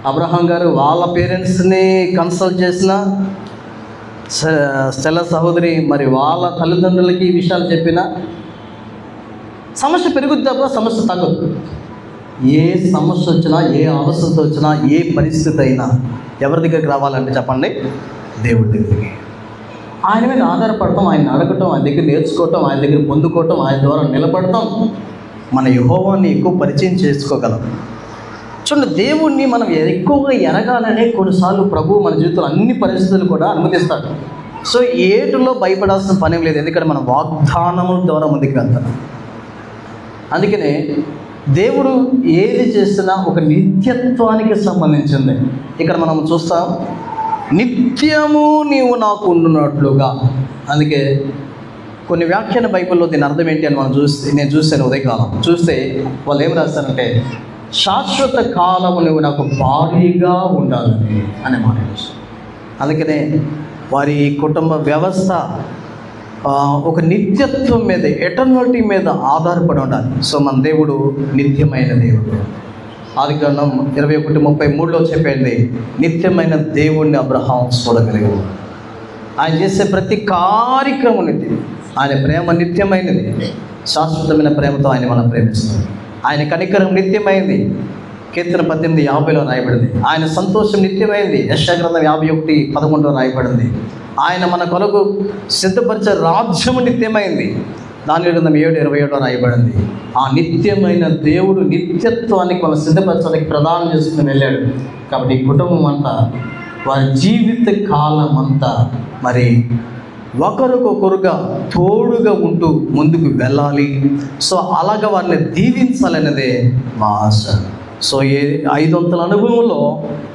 అబ్రహాం గారు వాళ్ళ పేరెంట్స్ని కన్సల్ట్ చేసిన, స్టెల్లా సహోదరి మరి వాళ్ళ తల్లిదండ్రులకి ఈ విషయాలు చెప్పిన సమస్య పెరుగుద్ది తప్ప సమస్య తగ్గదు. ఏ సమస్య వచ్చినా, ఏ అవసరత వచ్చినా, ఏ పరిస్థితి అయినా ఎవరి దగ్గరికి రావాలంటే చెప్పండి, దేవుడి దగ్గరికి. ఆయన మీద ఆధారపడటం, ఆయన అడగటం, ఆయన దగ్గర నేర్చుకోవటం, ఆయన దగ్గర పొందుకోవటం, ఆయన ద్వారా నిలబడటం, మన యెహోవాని ఎక్కువ పరిచయం చేసుకోగలం. చూడండి, దేవుణ్ణి మనం ఎక్కువగా ఎరగాలనే కొన్నిసార్లు ప్రభు మన జీవితంలో అన్ని పరిస్థితులు కూడా అనుమతిస్తాడు. సో ఏటిలో భయపడాల్సిన పని లేదు, ఎందుకంటే మనం వాగ్దానముల ద్వారా ముందుకు వెళ్తాం. అందుకనే దేవుడు ఏది చేసినా ఒక నిత్యత్వానికి సంబంధించింది. ఇక్కడ మనం చూస్తాం, నిత్యము నీవు నాకు ఉండునట్లుగా. అందుకే కొన్ని వ్యాఖ్యాన బైబిల్లో దీని అర్థం ఏంటి అని నేను చూశాను ఉదయకాలం. చూస్తే వాళ్ళు ఏం రాస్తారంటే, శాశ్వత కాలము నువ్వు నాకు భారీగా ఉండాలని అనే మాట. అందుకనే వారి కుటుంబ వ్యవస్థ ఒక నిత్యత్వం మీద, ఎటర్నిటీ మీద ఆధారపడి ఉండాలి. సో మన దేవుడు నిత్యమైన దేవుడు. ఆదికాండం 21:33లో చెప్పండి, నిత్యమైన దేవుణ్ణి అబ్రహాం చూడగలిగాడు. ఆయన చేసే ప్రతి కార్యక్రమం నిత్యం. ఆయన ప్రేమ నిత్యమైనది. శాశ్వతమైన ప్రేమతో ఆయన మనం ప్రేమిస్తాం. ఆయన కనికరం నిత్యమైంది. కీర్తన 18:50లో రాయబడింది. ఆయన సంతోషం నిత్యమైంది. యెషయా గ్రంథం 51:11లో రాయబడింది. ఆయన మన కొరకు సిద్ధపరిచే రాజ్యము నిత్యమైంది. దానియేలు గ్రంథం 7:27లో రాయబడింది. ఆ నిత్యమైన దేవుడు నిత్యత్వానికి మనం సిద్ధపరచడానికి ప్రదానం చేసుకుని వెళ్ళాడు. కాబట్టి ఈ కుటుంబం అంతా వారి జీవిత కాలం అంతా మరి ఒకరికొకరుగా తోడుగా ఉంటూ ముందుకు వెళ్ళాలి. సో అలాగ వారిని దీవించాలనేదే మా ఆశ. సో ఈ 500 అనుభవంలో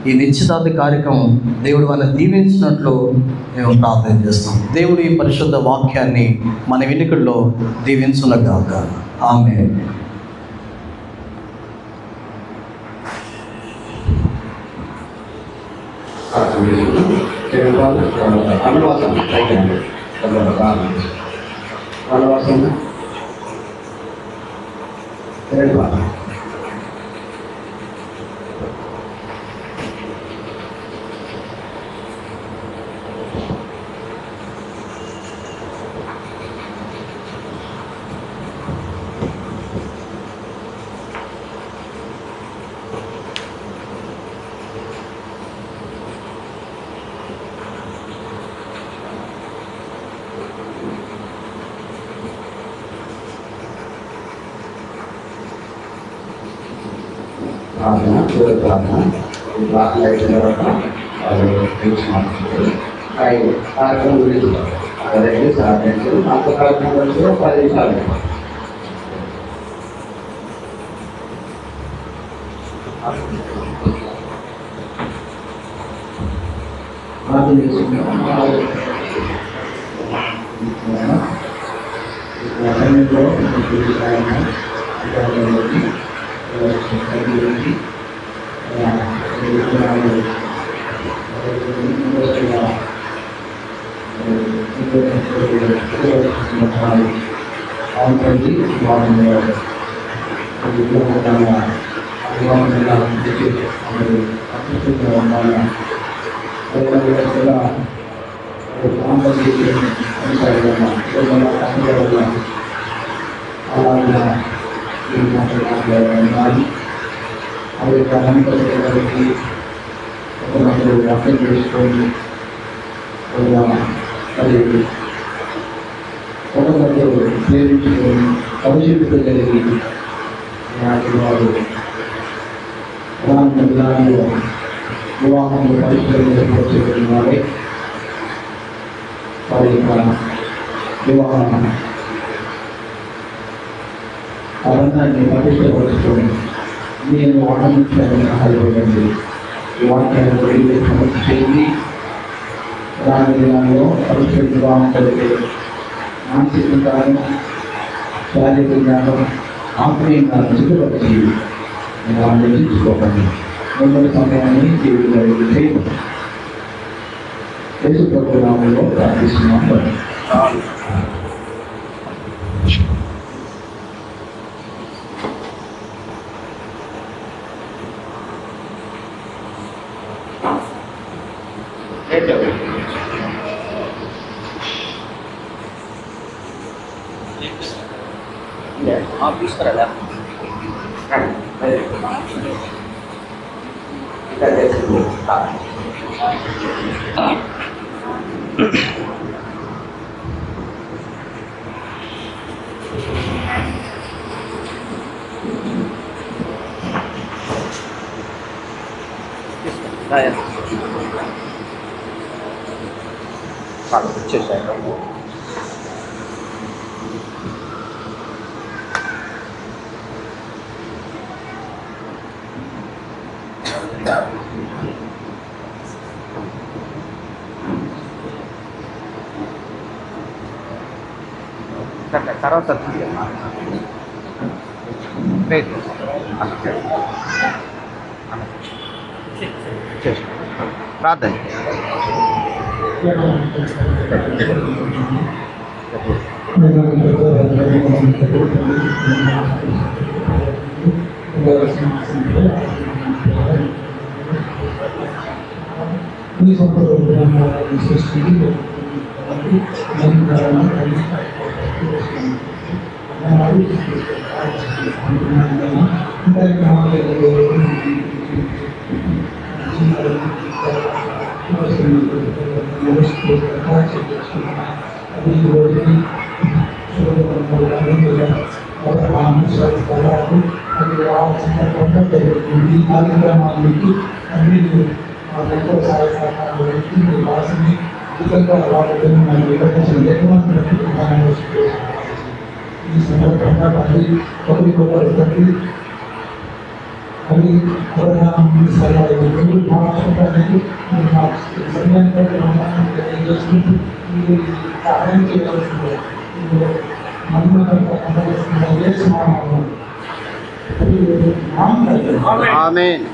ఈ నిశ్చితార్థ కార్యక్రమం దేవుడు వారిని దీవించినట్లు మేము ప్రార్థన చేస్తాం. దేవుడు ఈ పరిశుద్ధ వాక్యాన్ని మన వెనుకల్లో దీవించునగాక. ఆమేన్. ప్రార్థన పూర్వ ప్రార్థన ప్రార్థన అయిన తర్వాత వాళ్ళు తెలుసుకుంటారు కార్యక్రమం గురించి అదే సాధించారు అంత కార్యక్రమం గురించి 10 నిమిషాలు ప్రార్థన చేసుకుంటాం. అర్థం చేసుకొని ఒకరితో ప్రేమించుకొని భవిష్యత్తు కలిగి వారు రానున్న విధానంలో వివాహంలో పరిష్కరించబడిన వారే వారి యొక్క వివాహం అబంధాన్ని పటిష్టపరుచుకొని నేను ఆనందించాలని సహాయపడండి. ఈ వాక్యాన్ని సమస్య చేయండి. రాని దినాల్లో పరిష్కరి వివాహం కలిగే మానసికంగాను శారీరకంగాను ఆత్మీయంగాను సిద్ధపరిచి నేను వాళ్ళని రక్షించుకోకండి. ముందు సమయాన్ని జీవితంలో చేయండి. యేసు ప్రభు నామములో ప్రార్థిస్తున్నాము. తీసుకురా వచ్చేసాయి. తర్వాత ప్రార్థన కార్యక్రమానికి అన్ని వాసిని అధికంగా రావడం ఈ సందర్భంగా మళ్ళీ ఒకరికొకరు తండ్రి మళ్ళీ సమయానికి సహాయం చేయవలసింది. ఆమేన్.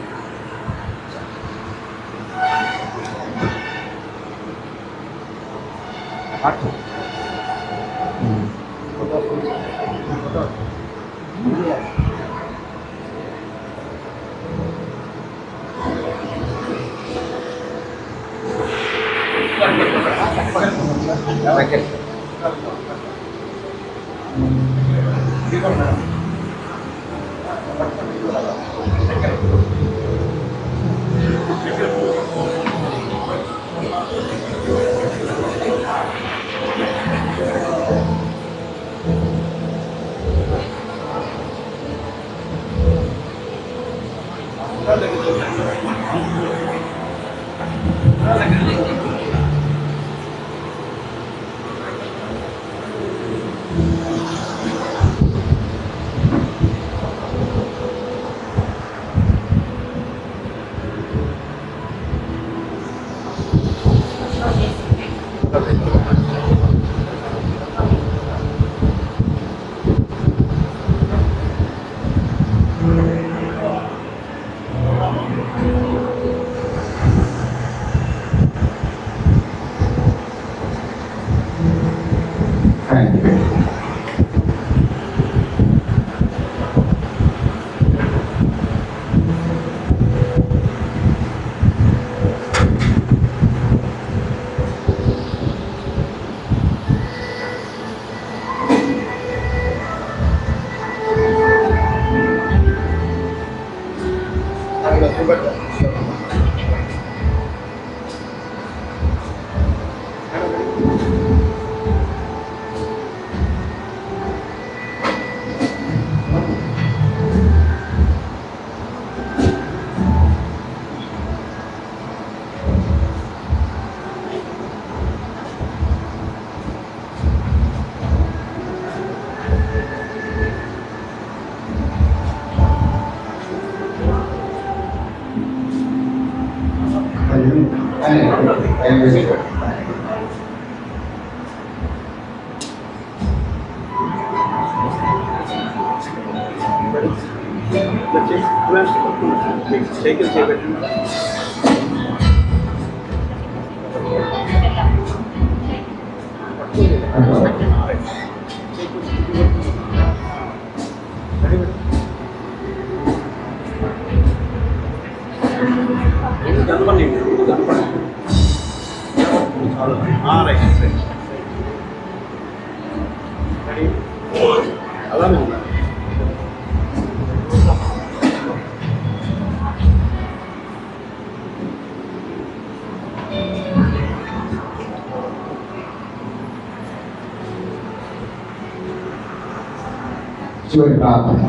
చివరి ప్రార్థన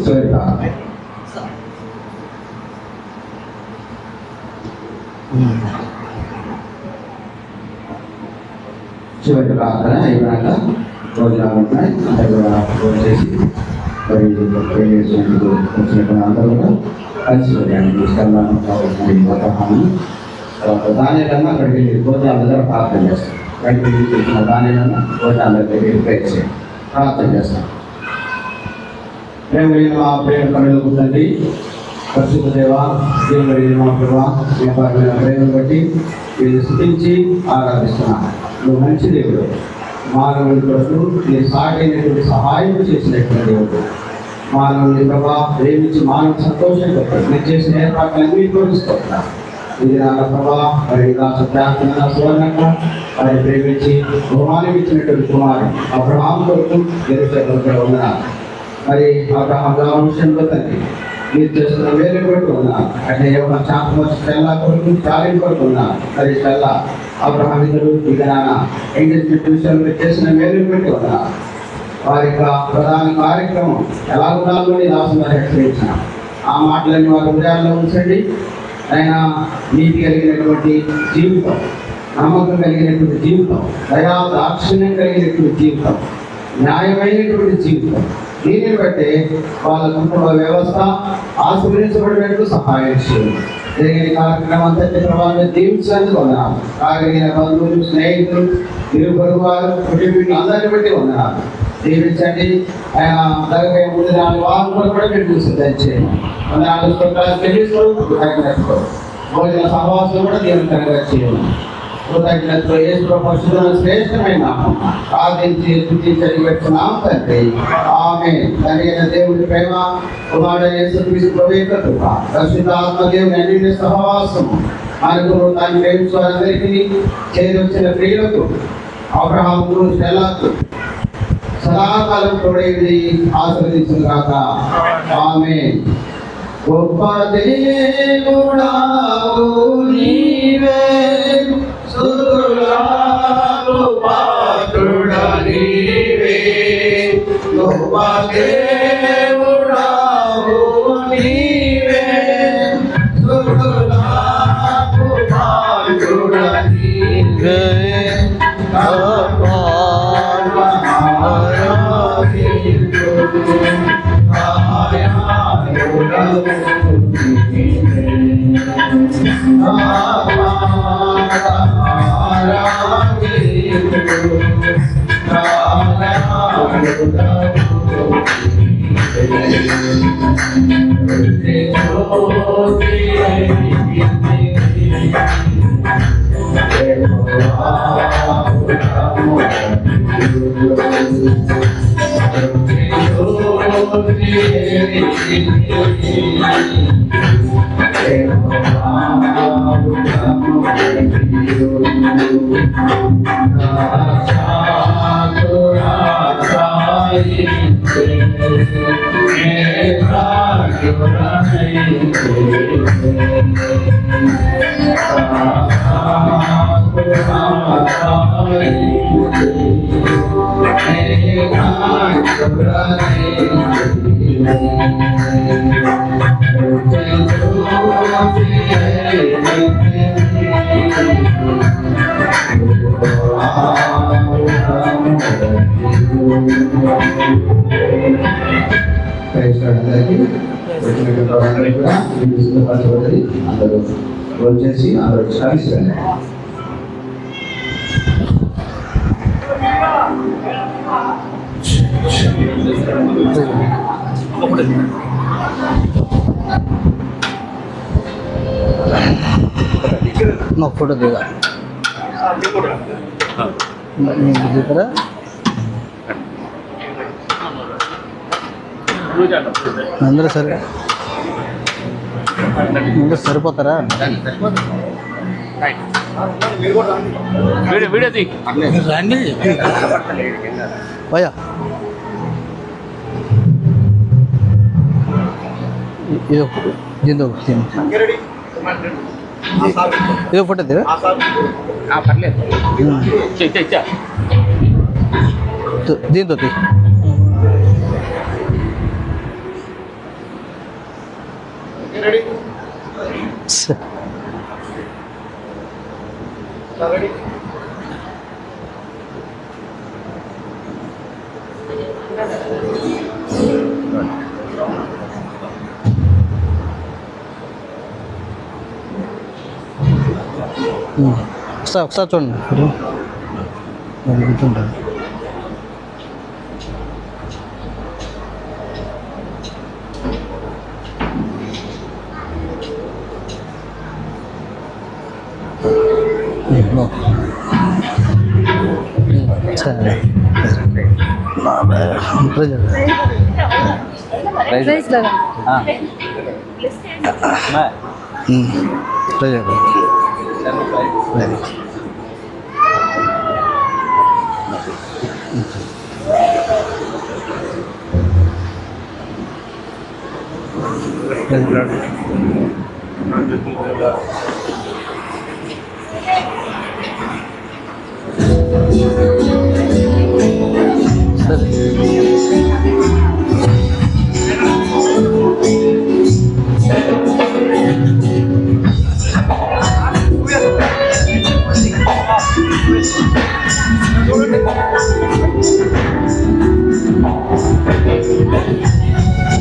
చివరి ప్రార్థన. చివరి ప్రార్థన అయినాక భోజనాలు ఉన్నాయి. అందరూ భోజనం చేసి మరి వచ్చినటువంటి అందరూ కూడా కలిసి వెళ్ళండి. తీసుకెళ్ళాలని తర్వాత దానికన్నా అక్కడికి వెళ్ళి భోజనాల దగ్గర ప్రార్థన చేస్తాం. బయటికి తీసుకొచ్చిన దానికన్నా భోజనాల దగ్గర ప్రయత్నం ప్రార్థన చేస్తాం. మేము మా ప్రేమ కళలకు తండ్రి, పరిశుద్ధ దేవ, దేవుడి మా ప్రభా, మీ పరమైన ప్రేమను బట్టి మీరు స్తుతించి ఆరాధిస్తున్నాను. నువ్వు మంచి దేవుడు, మానవుని కొరకు మీరు సాగైనటువంటి సహాయం చేసినటువంటి దేవుడు. మానవుని ప్రభా ప్రేమించి మానవ సంతోషం కొరకు మీరు చేసిన ఏర్పాట్లన్నీ తోడుస్తున్నాను. ఇది నా ప్రభా మరి నా సత్యాత్మ సువర్ణంగా మరి ప్రేమించి బహుమానం ఇచ్చినటువంటి కుమారు అబ్రహాం కొరకు ఎరుసలేములో ఉన్నారు. మరి అబ్రహాం విషయంలో తండ్రి మీరు చేస్తున్న వేలు కొరకు ఉన్నారు. అంటే ఎవరు చాపమర్చి స్టెల్లా కొరకు చాలింపు కొరకు ఉన్నారు. మరి స్టెల్లా అబ్రహాం ఇద్దరు ఇక నాన్న ఎంగేజ్మెంట్ విషయంలో మీరు చేసిన వేలు కొరకు ఉన్నారు. వారి యొక్క ప్రధాన కార్యక్రమం ఎలా ఉండాలో రాసిన హెచ్చరించిన ఆ మాటలన్నీ వారి హృదయాల్లో ఉంచండి. ఆయన నీతి కలిగినటువంటి జీవితం, నమ్మకం కలిగినటువంటి జీవితం, దయా దాక్షిణ్యం కలిగినటువంటి జీవితం, న్యాయమైనటువంటి జీవితం, దీనిని బట్టి వాళ్ళ కుటుంబ వ్యవస్థ ఆశీర్వదించబడినట్టు సహాయం చేయండి. జరిగిన కార్యక్రమం అంతటి ప్రభావం దీవించడానికి ఉన్నారు. కాగలిగిన బంధువులు, స్నేహితులు, ఇరు పొరుగు వారు, కుటుంబీకులు అందరిని బట్టి ఉన్నారు. దీవించండి. ఆయన దగ్గర ముందు 4 వారాలు కూడా మీరు చూసి దయచేయండి. 4 స్తోత్రాలు చెల్లిస్తూ కృతజ్ఞతతో భోజన సహవాసం కూడా దీవెనకరంగా చేయండి. కృతజ్ఞతతో యేసు ప్రభువును శ్రేష్టమైన ప్రార్థించి స్తుతించని పెట్టున్నాం తండ్రి. ఆమేన్. తండ్రి అయిన దేవుడి ప్రేమ, కుమారుడైన యేసుక్రీస్తు ప్రభు యొక్క కృప, పరిశుద్ధాత్మ దేవుని అన్యోన్య సహవాసము మనకు తాను ప్రేమించు వారందరికీ చేరి వచ్చిన ప్రియులకు అబ్రహాముకు, స్టెల్లాకు సదాకాలం తోడేది ఆశీర్వదించును గాక. ఆమేన్. గొప్ప దేవుడావు నీవే, స్తుతులకు పాత్రుడా నీవే. గొప్ప దేవుడావు నీవే, స్తుతులకు పాత్రుడా నీవే. వచ్చినటువంటి కూడా సిద్ధపరచబడ్డది. అందరూ రోజు చేసి అందరూ కలిసి వెళ్ళండి. నా ఫోటో దిగా దిగరా అందరూ సరే అందరూ సరిపోతారా? భయ్యా ఇది దీంతో ఇదో ఫోటో దిగా దీంతో ఒకసారి చూడండి కూర్చుంటాను. సరే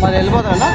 మరి వెళ్ళిపోతారా?